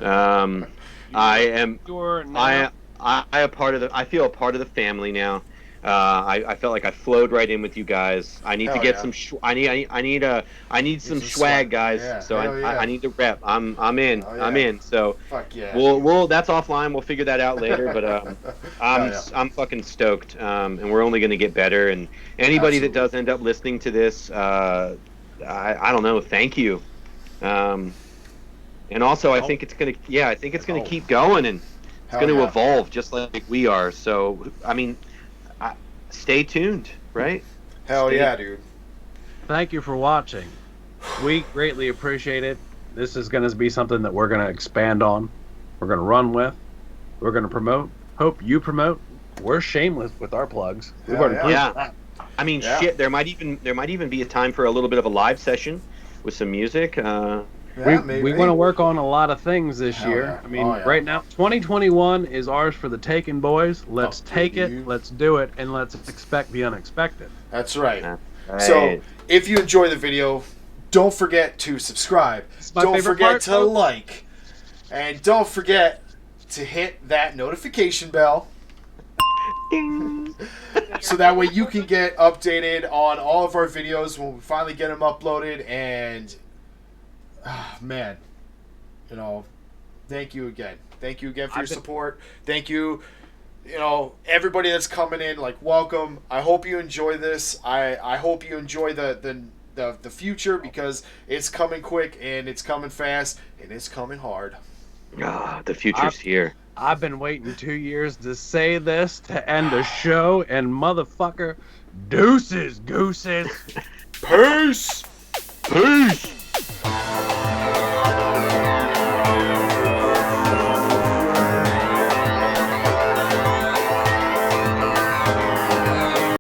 I am. You're now. I feel a part of the family now. I felt like I flowed right in with you guys. I need Hell to get yeah. some. I need some swag, guys. Yeah, so hell yeah. I need to rep. I'm in. Oh, yeah. I'm in. So Fuck yeah. we'll that's offline. We'll figure that out later. But I'm fucking stoked. And we're only gonna get better. And anybody that does end up listening to this, I don't know. Thank you. And also, I think it's gonna keep going, and it's Hell going to yeah. evolve just like we are. So, I mean, stay tuned, right? Hell yeah, dude. Thank you for watching. We greatly appreciate it. This is going to be something that we're going to expand on. We're going to run with. We're going to promote. Hope you promote. We're shameless with our plugs. We've Hell already yeah. proved Yeah. that. I mean, Yeah. shit. There might even be a time for a little bit of a live session with some music. Yeah, we want to work on a lot of things this Hell year. yeah. I mean, Oh, yeah. right now, 2021 is ours for the taking, boys. Let's Oh, take it, dude. let's do it, and let's expect the unexpected. That's right. Right. So, if you enjoy the video, don't forget to subscribe. It's my Don't favorite forget part, to though. like. And don't forget to hit that notification bell Ding. so that way you can get updated on all of our videos when we finally get them uploaded. And, man, you know, thank you again. Thank you again for your support. Thank you, you know, everybody that's coming in. Like, welcome. I hope you enjoy this. I hope you enjoy the future, because it's coming quick and it's coming fast and it's coming hard. The future's here. I've been waiting 2 years to say this to end a show, and motherfucker, deuces, gooses. Peace. Peace.